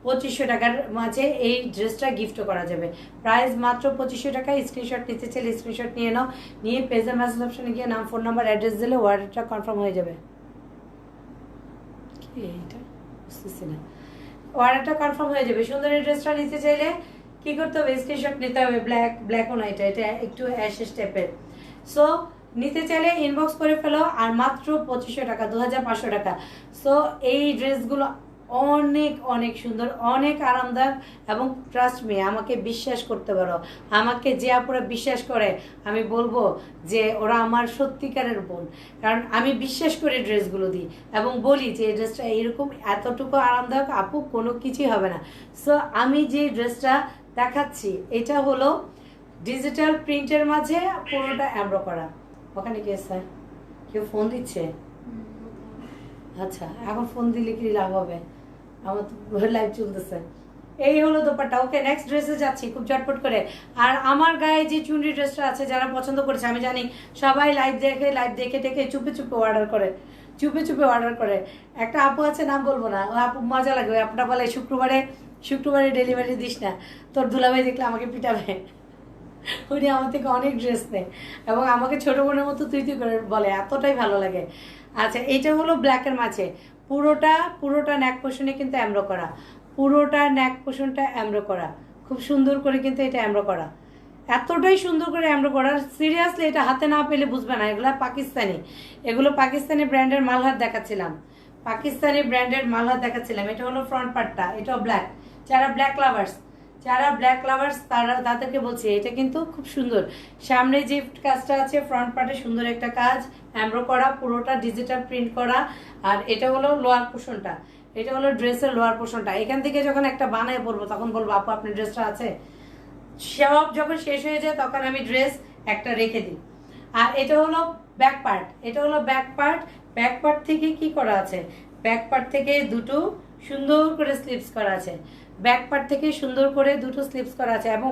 2500 টাকার মাঝে এই ড্রেসটা গিফট করা যাবে। প্রাইস মাত্র 2500 টাকা। স্ক্রিনশট নিতে চাইলে স্ক্রিনশট নিয়ে নাও, নিয়ে পেজের মেসেজ অপশনে গিয়ে নাম, ফোন নাম্বার, অ্যাড্রেস দিলে অর্ডারটা কনফার্ম হয়ে যাবে। কি এটা বুঝতেছি না, অর্ডারটা কনফার্ম হয়ে যাবে। সুন্দর এই ড্রেসটা নিতে চাইলে কি করতে হবে, স্ক্রিনশট নিতে হবে, ব্ল্যাক না, এটা একটু অ্যাশেস টাইপের। সো নিতে চাইলে ইনবক্স করে ফেলো। আর মাত্র 2500 টাকা, 2500 টাকা। সো এই ড্রেসগুলো অনেক অনেক সুন্দর, অনেক আরামদায়ক এবং ট্রাস্ট মি, আমাকে বিশ্বাস করতে পারো। আমাকে যে আপুরা বিশ্বাস করে, আমি বলবো যে ওরা আমার সত্যিকারের বোন, কারণ আমি বিশ্বাস করে ড্রেসগুলো দিই এবং বলি যে এই ড্রেসটা এইরকম এতটুকু আরামদায়ক, আপু কোনো কিছুই হবে না। সো আমি যে ড্রেসটা দেখাচ্ছি এটা হলো ডিজিটাল প্রিন্টের মাঝে পুরোটা এমব্রো করা। ওখানে কি স্যার কেউ ফোন দিচ্ছে? আচ্ছা, এখন ফোন দিলে কি লাভ হবে? আমার তো লাইভ চলতেছে। এই হলো দোপাট্টা। ওকে, নেক্সট ড্রেসে যাচ্ছি খুব ঝটপট করে। আর আমার গায়ে যে চুনরি ড্রেসটা আছে, যারা পছন্দ করেছে, আমি জানি সবাই লাইভ দেখে টেকে চুপে চুপে অর্ডার করে, চুপে চুপে অর্ডার করে। একটা আপু আছে, নাম বলবো না, ও আপু মজা লাগে। ওই আপুটা বলে শুক্রবারে ডেলিভারি দিস না, তোর দুলাভাই দেখলে আমাকে পিটাবে। উনি আমার থেকে অনেক ড্রেস নেয় এবং আমাকে ছোট বোনের মতো তুই করে বলে, এতটাই ভালো লাগে। আচ্ছা, এটা হলো ব্ল্যাকের মাঝে, পুরোটা নেক পোর্শনে কিন্তু এমব্রো করা, পুরোটা নেক পোর্শনটা এমব্রো করা, খুব সুন্দর করে কিন্তু এটা এমব্রো করা, এতটাই সুন্দর করে এমব্রো করা। সিরিয়াসলি এটা হাতে না পেলে বুঝবে না, এগুলো পাকিস্তানি ব্র্যান্ডের মালহার দেখাচ্ছিলাম, পাকিস্তানি ব্র্যান্ডের মালহার দেখাচ্ছিলাম। এটা হলো ফ্রন্ট পার্টটা, এটাও ব্ল্যাক। যারা ব্ল্যাক লাভার্স তাদেরকে বলছি, এটা কিন্তু খুব সুন্দর। সামনে যে কাজটা আছে ফ্রন্ট পার্টে সুন্দর একটা কাজ এমব্রো করা, পুরোটা ডিজিটাল প্রিন্ট করা। আর এটা হলো লোয়ার পোর্শনটা, এটা হলো ড্রেসের লোয়ার পোর্শনটা। এখান থেকে যখন একটা বানায় পরবো তখন বলবো আপু আপনার ড্রেসটা আছে। সব যখন শেষ হয়ে যায় তখন আমি ড্রেস একটা রেখে দিই। আর এটা হলো ব্যাক পার্ট, ব্যাক পার্ট থেকে কি করা আছে, ব্যাক পার্ট থেকে দুটো সুন্দর করে স্লিপস করা আছে, ব্যাক পার্ট থেকে সুন্দর করে দুটো স্লিপস করা আছে এবং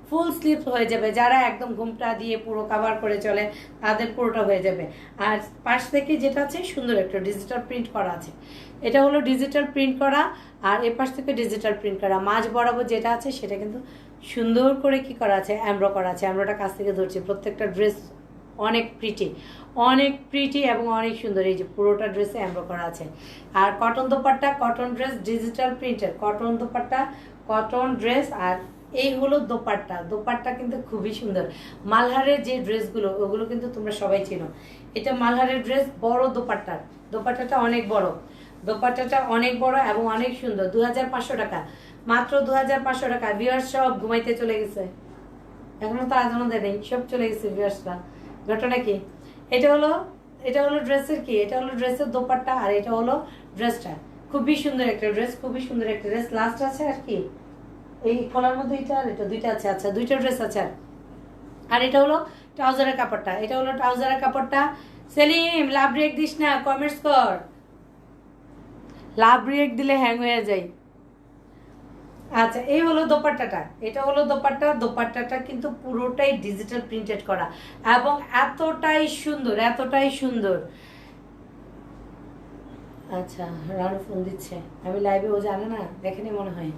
ফুল স্লিপস হয়ে যাবে। যারা একদম ঘুমটা দিয়ে পুরো কাভার করে চলে তাদের পুরোটা হয়ে যাবে। আর পাশ থেকে যেটা আছে সুন্দর একটা ডিজিটাল প্রিন্ট করা আছে, এটা হলো ডিজিটাল প্রিন্ট করা। আর এ পাশ থেকে ডিজিটাল প্রিন্ট করা, মাঝ বরাবর যেটা আছে সেটা কিন্তু সুন্দর করে কি করা আছে, এমব্রো করা আছে। এমব্রোটা কাছ থেকে ধরছি, প্রত্যেকটা ড্রেস অনেক প্রিটি এবং অনেক সুন্দর। এই যে পুরোটা ড্রেসে এমব্রো করা আছে। আর cotton dupatta, cotton dress, digital প্রিন্টের কটন দোপাট্টা, কটন ড্রেস। আর এই হলো দোপাট্টা কিন্তু খুবই সুন্দর। মালহারের যে ড্রেসগুলো ওগুলো কিন্তু তোমরা সবাই চেনো। এটা মালহারের ড্রেস, বড় দোপাট্টাটা অনেক বড় এবং অনেক সুন্দর। 2500 টাকা, মাত্র 2500 টাকা। ভিউয়ার্স সব ঘুমাইতে চলে গেছে, এখনো তো আজানো দেয় নেই, সব চলে গেছে ভিউয়ার্সরা। ঘটনা কি, এটা হলো ড্রেসের কি, এটা হলো ড্রেসের দোপাট্টা। আর এটা হলো ড্রেসটা, খুবই সুন্দর একটা ড্রেস, লাস্ট আছে আর কি এই খোলার মধ্যে এটা আর এটা দুইটা আছে। আচ্ছা, দুইটা ড্রেস আছে। আর এটা হলো ট্রাউজারের কাপড়টা, সেলিম লাভ রেক দিস না, কমেন্টস কর, লাভ রেক দিলে হ্যাং হয়ে যায়। আচ্ছা, এই হলো দোপাট্টাটা, এটা হলো দোপাট্টাটা কিন্তু পুরোটাই ডিজিটাল প্রিন্টেড করা এবং এতটাই সুন্দর। আচ্ছা, রানু ফোন দিচ্ছে, আমি লাইভে, ও জানে না, দেখেনি মনে হয়।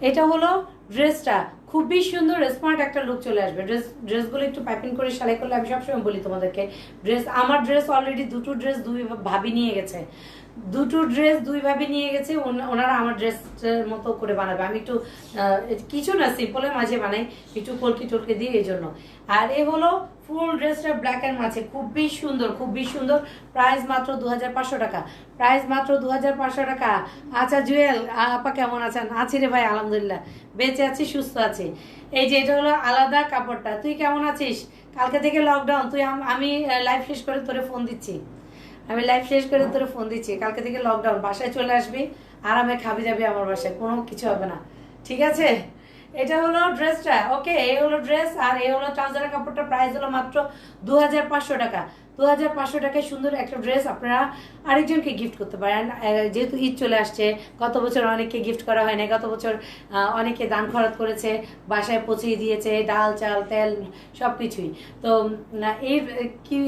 এটা হলো ড্রেসটা, খুবই সুন্দর স্মার্ট একটা লুক চলে আসবে। ড্রেসগুলো একটু পাইপিং করে সেলাই করলে, আমি সবসময় বলি তোমাদেরকে, আমার ড্রেস অলরেডি দুটো ড্রেস দুই ভাবি নিয়ে গেছে, ওনারা আমার ড্রেসের মতো করে বানাবে। আমি একটু কিছু না, সিম্পলের মাঝে বানাই, একটু কলকি টলকে দিই এই জন্য। আর এ হলো ফুল ড্রেসটা ব্ল্যাক এর মাঝে, খুবই সুন্দর। প্রাইস মাত্র 2500 টাকা, আচ্ছা জুয়েল আপা কেমন আছেন? আছি রে ভাই, আলহামদুলিল্লাহ বেঁচে আছি, সুস্থ আছি। এই যে এটা হলো আলাদা কাপড়টা। তুই কেমন আছিস? কালকে থেকে লকডাউন, আমি লাইভ শেষ করে তোরে ফোন দিচ্ছি, কালকে থেকে লকডাউন, বাসায় চলে আসবি, আরামে খাবি যাবি আমার বাসায়, কোনো কিছু হবে না, ঠিক আছে? এটা হলো ড্রেসটা। ওকে, এই হলো ড্রেস আর এই হলো ট্রাউজারের কাপড়টা। প্রাইস হলো মাত্র 2500 টাকা। 2500 টাকায় সুন্দর একটা ড্রেস আপনারা আরেকজনকে গিফট করতে পারেন। যেহেতু ঈদ চলে আসছে, গত বছর অনেককে গিফট করা হয় না, গত বছর অনেকে দান খরচ করেছে, বাসায় পৌঁছিয়ে দিয়েছে ডাল চাল তেল সবকিছুই। তো এই কি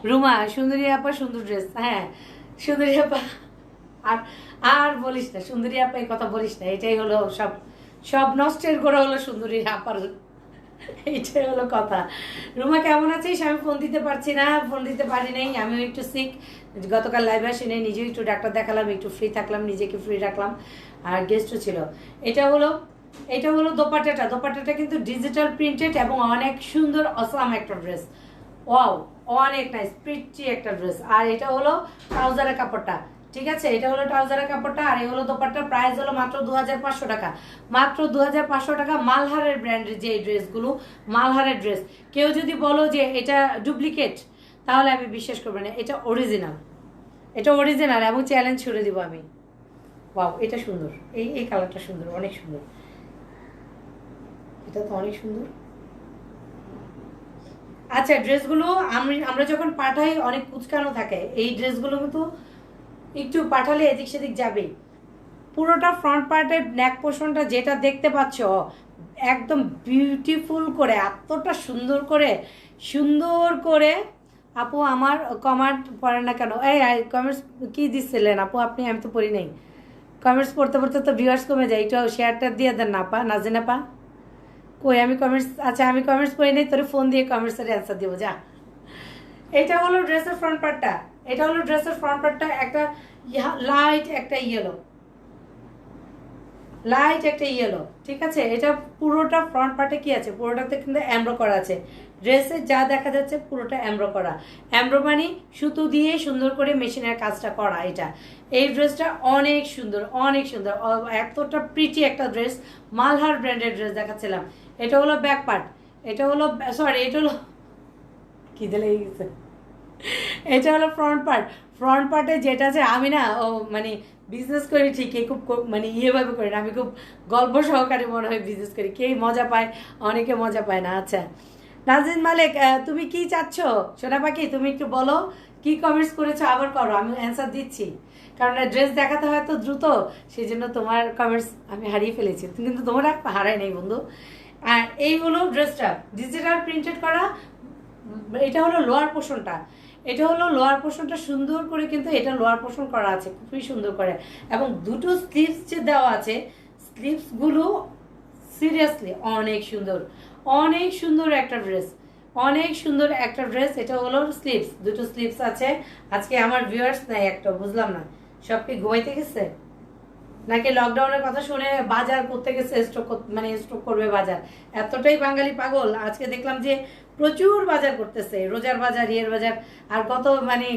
রুমা, সুন্দরী আপা সুন্দর ড্রেস, হ্যাঁ সুন্দরী আপা, আর বলিস না সুন্দরী আপা, এই কথা বলিস না। এটাই হলো সব নষ্টের গোড়া হলো সুন্দরী আপার, এইটাই হলো কথা। রুমা কেমন আছিস? আমি ফোন দিতে পারি নাই, আমিও একটু সিক, গতকাল লাইভে আসি নাই, নিজেও একটু ডাক্তার দেখালাম, একটু ফ্রি থাকলাম, নিজেকে ফ্রি রাখলাম, আর গেস্টও ছিল। এটা হলো দোপাট্টাটা কিন্তু ডিজিটাল প্রিন্টেড এবং অনেক সুন্দর অসাম একটা ড্রেস। ওয়াও, অনেক নাইস প্রিটি একটা ড্রেস। আর এটা হলো ট্রাউজারের কাপড়টা, ঠিক আছে? এটা হলো ট্রাউজারের কাপড়টা আর এই হলো দোপাট্টা। প্রাইস হলো মাত্র 2500 টাকা, মাত্র 2500 টাকা। মালহারের ব্র্যান্ডের যে ড্রেসগুলো, মালহারের ড্রেস, কেউ যদি বলো যে এটা ডুপ্লিকেট তাহলে আমি বিশ্বাস করবো না, এটা অরিজিনাল এবং চ্যালেঞ্জ ছুড়ে দিব আমি। ওয়াও, এটা সুন্দর, এই কালারটা সুন্দর, অনেক সুন্দর, এটা তো অনেক সুন্দর। আচ্ছা, ড্রেসগুলো আমরা যখন পাঠাই অনেক কুচকানো থাকে, এই ড্রেসগুলো কিন্তু একটু পাঠালে এদিক সেদিক যাবে, পুরোটা ফ্রন্ট পার্টের নেক পোর্শনটা যেটা দেখতে পাচ্ছ একদম বিউটিফুল করে, এতটা সুন্দর করে আপু আমার কমেন্ট পড়ে না কেন? এই কমেন্টস কি দিচ্ছিলেন আপু আপনি? আমি তো পড়ি নাই কমেন্টস। পড়তে পড়তে তো ভিউয়ার্স কমে যায়, একটু শেয়ারটা দিয়ে দেন না আপা, নাজিনা পা। কই আমি কমেন্টস, আচ্ছা আমি কমেন্টস পড়ি নাই, তোর ফোন দিয়ে কমেন্টসের অ্যান্সার দিব যা। এটা হলো ড্রেসের ফ্রন্ট পার্টটা, এটা হলো ড্রেসের ফ্রন্ট পার্টটা, একটা লাইট একটা ইয়েলো, ঠিক আছে। এটা পুরোটা ফ্রন্ট পার্টে কি আছে, পুরোটাতে কিন্তু এমব্রো করা আছে। ড্রেসে যা দেখা যাচ্ছে পুরোটা এমব্রো করা, এমব্রো মানে সুতো দিয়ে সুন্দর করে মেশিনের কাজটা করা। এটা এই ড্রেসটা অনেক সুন্দর, এতটা প্রিটি একটা ড্রেস। মালহার ব্র্যান্ডের ড্রেস দেখাচ্ছিলাম। এটা হলো ব্যাক পার্ট, এটা হলো সরি এটা হলো কি দিলে গেছে, এটা হলো ফ্রন্ট পার্টে যেটা আছে। আমি না মানে বিজনেস করি ঠিকই, খুব মানে ইয়েভাবে করি না, আমি খুব গল্প সহকারে মনে হয় বিজনেস করি। কে মজা পায়, অনেকে মজা পায় না। আচ্ছা নাজিন মালিক, তুমি কি চাচ্ছ সোনা পাখি? তুমি একটু বলো কি কমেন্টস করেছো, আবার করো, আমি অ্যান্সার দিচ্ছি। কারণ ড্রেস দেখাতে হয় তো দ্রুত, সেই জন্য তোমার কমেন্টস আমি হারিয়ে ফেলেছি, কিন্তু তোমরা হারাই নেই বন্ধু। আর এই হলো ড্রেসটা ডিজিটাল প্রিন্টেড করা। এটা হলো লোয়ার পোর্শনটা, এটা হলো লোয়ার পোর্শনটা সুন্দর করে, কিন্তু এটা লোয়ার পোর্শন করা আছে খুবই সুন্দর করে। এবং দুটো স্লিভস যে দেওয়া আছে, স্লিভসগুলো সিরিয়াসলি অনেক সুন্দর একটা ড্রেস, এটা হলো স্লিভস, দুটো স্লিভস আছে। আজকে আমার ভিউয়ার্স নাই একটা, বুঝলাম না সব কি ঘুমাইতে গেছে নাকি লকডাউনের কথা শুনে বাজার করতে গেছে, স্টক করবে বাজার। এতটাই বাঙালি পাগল, আজকে দেখলাম যে প্রচুর বাজার করতেছে, রোজার বাজার, ইয়ের বাজার। আর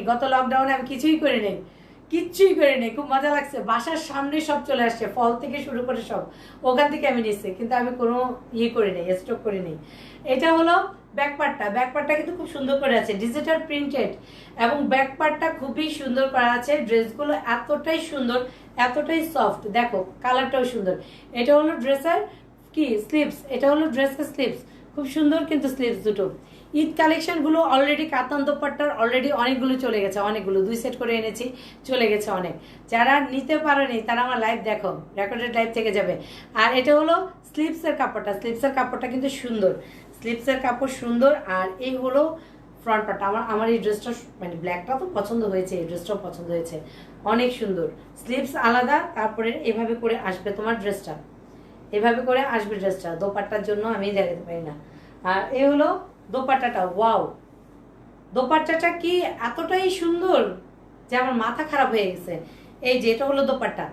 গত লকডাউনে আমি কিচ্ছুই করি নাই, খুব মজা লাগছে। বাসার সামনে সব চলে আসছে, ফল থেকে শুরু করে সব ওখান থেকে আমি নিচ্ছি, কিন্তু আমি কোনো করি নাই, স্টক করি নাই। এটা হলো ব্যাকপার্টটা কিন্তু খুব সুন্দর করে আছে, ডিজিটাল প্রিন্টেড, এবং ব্যাকপার্টটা খুবই সুন্দর করা আছে। ড্রেসগুলো এতটাই সুন্দর, এতটাই সফট, দেখো কালারটাও সুন্দর। এটা হলো ড্রেসের কি স্লিভস, এটা হলো ড্রেসের স্লিভস, খুব সুন্দর কিন্তু স্লিভস দুটো। ঈদ কালেকশনগুলো অলরেডি কাতান দোপাট্টার অলরেডি অনেকগুলো চলে গেছে, অনেকগুলো 2 সেট করে এনেছি, চলে গেছে অনেক। যারা নিতে পারেনি তারা আমার লাইভ দেখো, রেকর্ডেড লাইভ থেকে যাবে। আর এটা হলো স্লিভসের কাপড়টা কিন্তু সুন্দর, স্লিভসের কাপড় সুন্দর। আর এই হলো ফ্রন্ট পার্টটা। আমার এই ড্রেসটা মানে ব্ল্যাকটা তো পছন্দ হয়েছে, এই ড্রেসটাও পছন্দ হয়েছে, অনেক সুন্দর। স্লিভস আলাদা, তারপরে এভাবে করে আসবে তোমার ড্রেসটা, এভাবে করে আসবে ড্রেসটা। দোপাট্টার জন্য আমি দেখাতে পারি না। আর এই হলো দোপাট্টাটা, ওয়াও, দোপাট্টাটা কি এতটাই সুন্দর যে আমার মাথা খারাপ হয়ে গেছে। এই যে এটা হলো দোপাট্টা,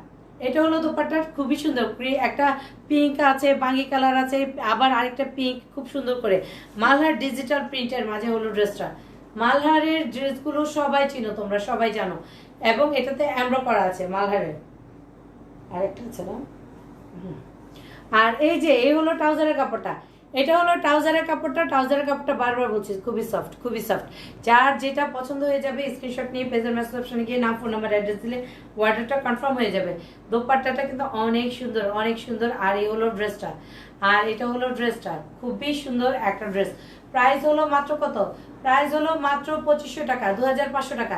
খুবই সুন্দর। একটা পিঙ্ক আছে, বাঙ্গি কালার আছে, আবার আরেকটা পিঙ্ক, খুব সুন্দর করে। মালহার ডিজিটাল প্রিন্টের মাঝে হলো ড্রেসটা। মালহারের ড্রেসগুলো সবাই চিনো, তোমরা সবাই জানো, এবং এটাতে এমব্রো করা আছে মালহারের। আরেকটা আছে না। আর এই হলো ট্রাউজারের কাপড়টা, এটা হলো ট্রাউজারের কাপড়টা বারবার বলছি খুবই সফট। যার যেটা পছন্দ হয়ে যাবে স্ক্রিনশট নিয়ে পেজের মেসেজ অপশনে গিয়ে নাম, ফোন নাম্বার, অ্যাড্রেস দিলে অর্ডারটা কনফার্ম হয়ে যাবে। দোপাট্টাটা কিন্তু অনেক সুন্দর। আর এই হলো ড্রেসটা, আর এটা হলো ড্রেসটা, খুবই সুন্দর একটা ড্রেস। প্রাইস হলো মাত্র কত? প্রাইস হলো মাত্র 2500 টাকা, 2500 টাকা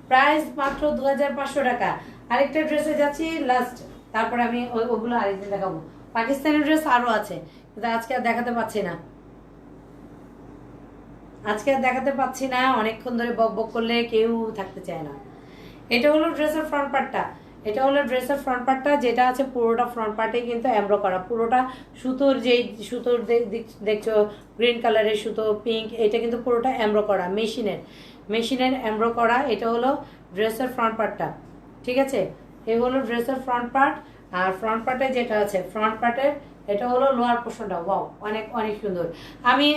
প্রাইস, মাত্র 2500 টাকা। আরেকটা ড্রেসে যাচ্ছি লাস্ট, তারপরে আমি ওগুলো আরেকদিন দেখাবো। পাকিস্তানি ড্রেস আরো আছে, কিন্তু আজকে আর দেখাতে পাচ্ছি না, অনেকক্ষণ ধরে বক করলে কেউ থাকতে চায় না। এটা হলো ড্রেসের ফ্রন্ট পার্টটা, যেটা আছে পুরোটা ফ্রন্ট পার্টে কিন্তু এমব্রো করা, পুরোটা সুতোর দেখছো গ্রিন কালারের সুতো, পিঙ্ক, এটা কিন্তু পুরোটা এমব্রো করা, মেশিনের এমব্রো করা। এটা হলো ড্রেসের ফ্রন্ট পার্টটা, ঠিক আছে। এই হলো ড্রেসের ফ্রন্ট পার্ট। আর ফ্রন্ট পার্টে যেটা আছে, ফ্রন্ট পার্টের এটা হলো লোয়ার পোর্শনটা, ওয়াও, অনেক সুন্দর। আমি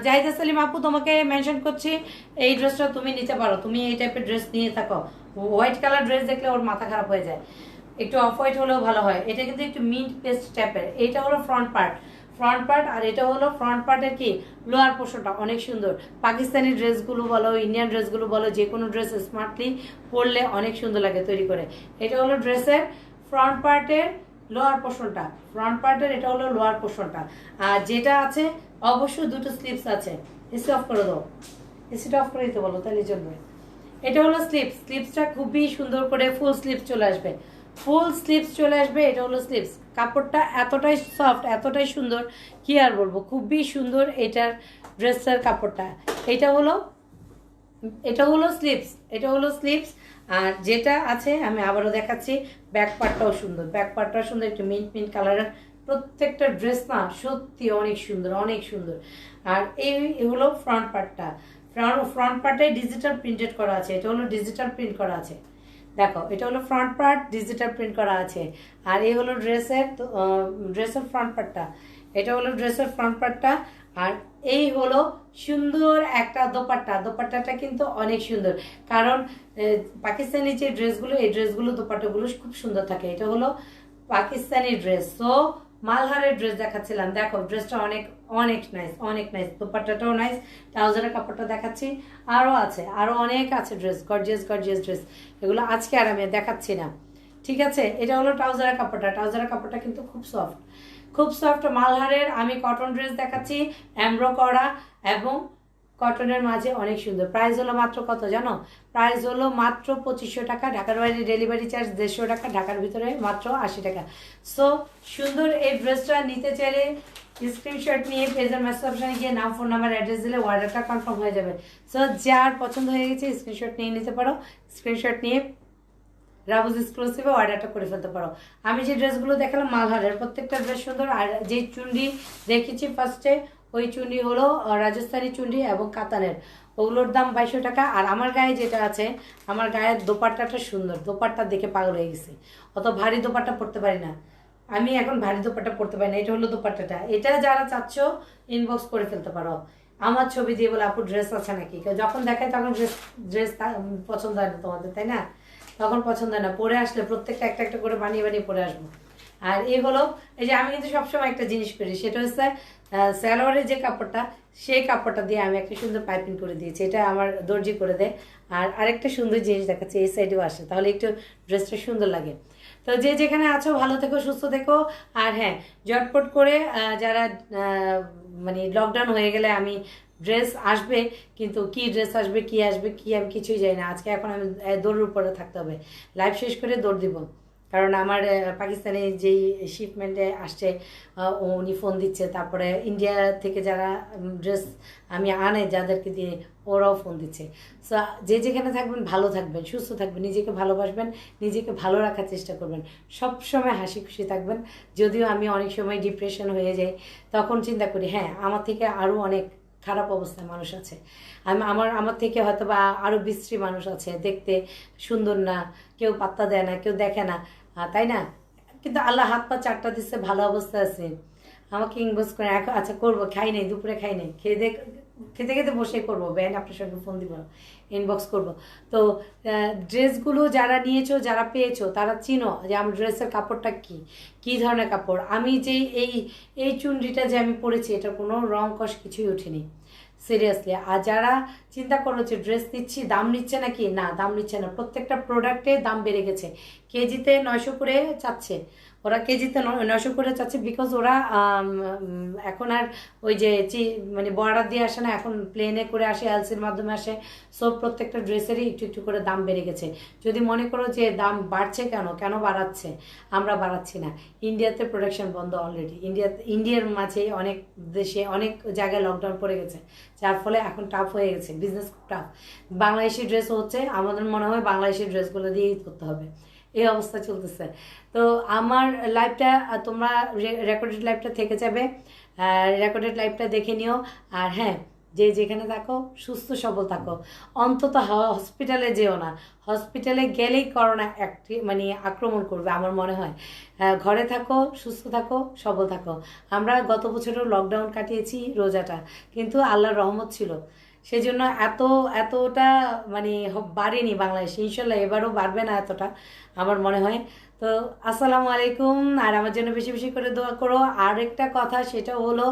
জাহিদা সেলিম আপু তোমাকে মেনশন করছি, এই ড্রেসটা তুমি নিতে পারো, তুমি এই টাইপের ড্রেস নিয়ে থাকো। হোয়াইট কালার ড্রেস দেখলে ওর মাথা খারাপ হয়ে যায়, একটু অফ হোয়াইট হলেও ভালো হয়। এটা কিন্তু একটু মিন্ট পেস্ট টাইপের। এইটা হলো ফ্রন্ট পার্ট, আর এটা হলো ফ্রন্ট পার্টের কি লোয়ার পোর্শনটা, অনেক সুন্দর। পাকিস্তানি ড্রেসগুলো বলো, ইন্ডিয়ান ড্রেসগুলো বলো, যে কোনো ড্রেস স্মার্টলি পরলে অনেক সুন্দর লাগে তৈরি করে। এটা হলো ড্রেসের ফ্রন্ট পার্টের লোয়ার পোর্শনটা, এটা হলো লোয়ার পোর্শনটা। আর যেটা আছে অবশ্যই দুটো স্লিভস আছে। এসি অফ করে দাও, এসিটা অফ করে দিতে বলো, তাহলে জন্য। এটা হলো স্লিভসটা খুবই সুন্দর করে ফুল স্লিভস চলে আসবে, ফুল স্লিভস চলে আসবে। এটা হলো স্লিভস, কাপড়টা এতটাই সফট, এতটাই সুন্দর, কি আর বলবো, খুবই সুন্দর এটার ড্রেসের কাপড়টা। এটা হলো এটা হলো স্লিভস, এটা হলো স্লিভস। আর যেটা আছে আমি আবারও দেখাচ্ছি, ব্যাক পার্টটাও সুন্দর, ব্যাক পার্টটাও সুন্দর, একটু মিন্ট মিন্ট কালারের। প্রত্যেকটা ড্রেস না সত্যি অনেক সুন্দর, অনেক সুন্দর। আর এই হলো ফ্রন্ট পার্টটা, ফ্রন্ট পার্টে ডিজিটাল প্রিন্টেড করা আছে, এটা হলো ডিজিটাল প্রিন্ট করা আছে। দেখো এটা হলো ফ্রন্ট পার্ট, ডিজিটাল প্রিন্ট করা আছে। আর এই হলো ড্রেসের ফ্রন্ট পার্টটা, এটা হলো ড্রেসের ফ্রন্ট পার্টটা। আর এই হলো সুন্দর একটা দোপাট্টা, দোপাট্টাটা কিন্তু অনেক সুন্দর, কারণ পাকিস্তানি যে ড্রেসগুলো, এই ড্রেসগুলো দোপাট্টাগুলো খুব সুন্দর থাকে। এটা হলো পাকিস্তানি ড্রেস, তো মালহারের ড্রেস দেখাচ্ছিলাম, দেখো ড্রেসটা অনেক অনেক নাইস, অনেক নাইস, দোপাট্টাটাও নাইস। ট্রাউজারের কাপড়টা দেখাচ্ছি, আরও আছে, আরও অনেক আছে ড্রেস, গর্জিয়াস গর্জিয়াস ড্রেস, এগুলো আজকে আর আমি দেখাচ্ছি না, ঠিক আছে। এটা হলো ট্রাউজারের কাপড়টা, ট্রাউজারের কাপড়টা কিন্তু খুব সফট, খুব সফট মালহারের। আমি কটন ড্রেস দেখাচ্ছি, এমব্রো করা এবং কটনের মাঝে অনেক সুন্দর। প্রাইস হলো মাত্র কত জানো? প্রাইস হলো মাত্র 2500 টাকা, ঢাকার বাইরে ডেলিভারি চার্জ 150 টাকা, ঢাকার ভিতরে মাত্র 80 টাকা। সো সুন্দর এই ড্রেসটা নিতে চাইলে স্ক্রিনশট নিয়ে পেজের মেসেজ অপশনে গিয়ে নাম, ফোন নাম্বার, অ্যাড্রেস দিলে অর্ডারটা কনফার্ম হয়ে যাবে। সো যার পছন্দ হয়ে গেছে স্ক্রিনশট নিয়ে নিতে পারো, স্ক্রিনশট নিয়ে রাবুজ এক্সক্লুসিভে অর্ডারটা করে ফেলতে পারো। আমি যে ড্রেসগুলো দেখালাম মালহারের, প্রত্যেকটা ড্রেস সুন্দর। আর যে চুন্ডি দেখেছি ফার্স্টে, ওই চুন্ডি হলো রাজস্থানি চুন্ডি এবং কাতানের, ওগুলোর দাম 2200 টাকা। আর আমার গায়ে যেটা আছে, আমার গায়ের দোপাট্টাটা সুন্দর, দোপাট্টা দেখে পাগল হয়ে গেছে, অত ভারী দোপাট্টা পরতে পারি না আমি, এখন ভারী দোপাট্টা পরতে পারি না। এটা হলো দোপাট্টাটা, এটা যারা চাচ্ছ ইনবক্স করে ফেলতে পারো, আমার ছবি দিয়ে বলে আপু ড্রেস আছে নাকি, যখন দেখায় তখন ড্রেস ড্রেস পছন্দ হয় না তোমাদের, তাই না? তখন পছন্দ হয় না, পরে আসলে প্রত্যেকটা একটা একটা করে বানিয়ে বানিয়ে পরে আসবো। আর এই হলো, এই যে আমি কিন্তু সবসময় একটা জিনিস করি, সেটা হচ্ছে সালোয়ারের যে কাপড়টা, সেই কাপড়টা দিয়ে আমি একটা সুন্দর পাইপিং করে দিয়েছি, এটা আমার দর্জি করে দেয়। আর আরেকটা সুন্দর জিনিস দেখাচ্ছে, এই সাইডেও আসে, তাহলে একটু ড্রেসটা সুন্দর লাগে। তো যে যেখানে আছো ভালো থেকো, সুস্থ থেকো। আর হ্যাঁ, ঝটপট করে যারা মানে লকডাউন হয়ে গেলে আমি ড্রেস আসবে, কিন্তু কি ড্রেস আসবে, কি আসবে, কি আমি কিছুই জানি না। আজকে এখন আমি দৌড়ের উপরে থাকতে হবে, লাইভ শেষ করে দৌড় দিব, কারণ আমার পাকিস্তানে যেই শিপমেন্টে আসছে উনি ফোন দিচ্ছে, তারপরে ইন্ডিয়া থেকে যারা ড্রেস আমি আনে যাদেরকে দিয়ে, ওরাও ফোন দিচ্ছে। সো যে যেখানে থাকবেন ভালো থাকবেন, সুস্থ থাকবেন, নিজেকে ভালোবাসবেন, নিজেকে ভালো রাখার চেষ্টা করবেন, সব সময় হাসি খুশি থাকবেন। যদিও আমি অনেক সময় ডিপ্রেশন হয়ে যাই, তখন চিন্তা করি হ্যাঁ আমার থেকে আরও অনেক খারাপ অবস্থায় মানুষ আছে, আমার থেকে হয়তো বা আরও বিশ্রী মানুষ আছে, দেখতে সুন্দর না, কেউ পাত্তা দেয় না, কেউ দেখে না, তাই না? কিন্তু আল্লাহ হাত পা চারটা দিচ্ছে, ভালো অবস্থা আছে। আমাকে ইনবক্স করে এখন, আচ্ছা করবো, খাই নাই, দুপুরে খাই নাই, খেতে খেতে বসে করবো, ব্যান আপনার সঙ্গে ফোন দিব, ইনবক্স করবো। তো ড্রেসগুলো যারা নিয়েছো, যারা পেয়েছো, তারা চিনো যে আমার ড্রেসের কাপড়টা কি ধরনের কাপড়। আমি যে এই চুনরিটা যে আমি পরেছি, এটা কোনো রং কষ কিছুই ওঠেনি, সিরিয়াসলি। আর যারা চিন্তা করো যে ড্রেস নিচ্ছি দাম নিচ্ছে নাকি, না দাম নিচ্ছে না, প্রত্যেকটা প্রোডাক্টে দাম বেড়ে গেছে, কেজিতে 900 করে চাচ্ছে ওরা, কেজিতে 900 করে চাচ্ছে, বিকজ ওরা এখন আর ওই যে মানে বর্ডার দিয়ে আসে না, এখন প্লেনে করে আসে, এলসির মাধ্যমে আসে। সো প্রত্যেকটা ড্রেসেরই একটু একটু করে দাম বেড়ে গেছে। যদি মনে করো যে দাম বাড়ছে, কেন বাড়াচ্ছে, আমরা বাড়াচ্ছি না। ইন্ডিয়াতে প্রোডাকশন বন্ধ অলরেডি, ইন্ডিয়ার মাঝে অনেক দেশে অনেক জায়গায় লকডাউন পড়ে গেছে, যার ফলে এখন টাফ হয়ে গেছে, বিজনেস খুব টাফ। বাংলাদেশি ড্রেস হচ্ছে, আমাদের মনে হয় বাংলাদেশি ড্রেসগুলো দিয়েই করতে হবে, এই অবস্থা চলতেছে। তো আমার লাইভটা তোমরা রেকর্ডেড লাইভটা থেকে যাবে, রেকর্ডেড লাইভটা দেখে নিও। আর হ্যাঁ, যে যেখানে থাকো সুস্থ সবল থাকো, অন্তত হসপিটালে যেও না, হসপিটালে গেলেই করোনা মানে আক্রমণ করবে আমার মনে হয়। ঘরে থাকো, সুস্থ থাকো, সবল থাকো। আমরা গত বছরও লকডাউন কাটিয়েছি রোজাটা, কিন্তু আল্লাহর রহমত ছিল, সেজন্য এতটা মানে বাড়েনি বাংলাদেশে, ইনশাল্লাহ এবারও বাড়বে না এতটা আমার মনে হয়। তো আসসালামু আলাইকুম, আর আমার জন্য বেশি বেশি করে দোয়া করো। আর একটা কথা, সেটা হলো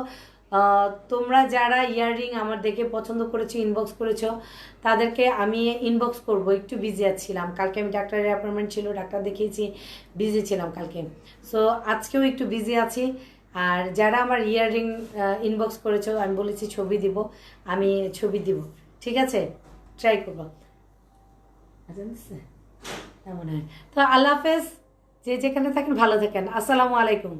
তোমরা যারা ইয়াররিং আমার দেখে পছন্দ করেছো, ইনবক্স করেছো, তাদেরকে আমি ইনবক্স করব, একটু বিজি আছিলাম কালকে, আমি ডাক্তারের অ্যাপয়েন্টমেন্ট ছিল, ডাক্তার দেখিয়েছি, বিজি ছিলাম কালকে। সো আজকেও একটু বিজি আছি। আর যারা আমার ইয়াররিং ইনবক্স করেছো, আমি বলেছি ছবি দিব, আমি ছবি দিব, ঠিক আছে, ট্রাই করবো। আচ্ছা মনে হয়। তো আল্লাহ হাফেজ, যে যেখানে থাকেন ভালো থাকেন। আসসালামু আলাইকুম।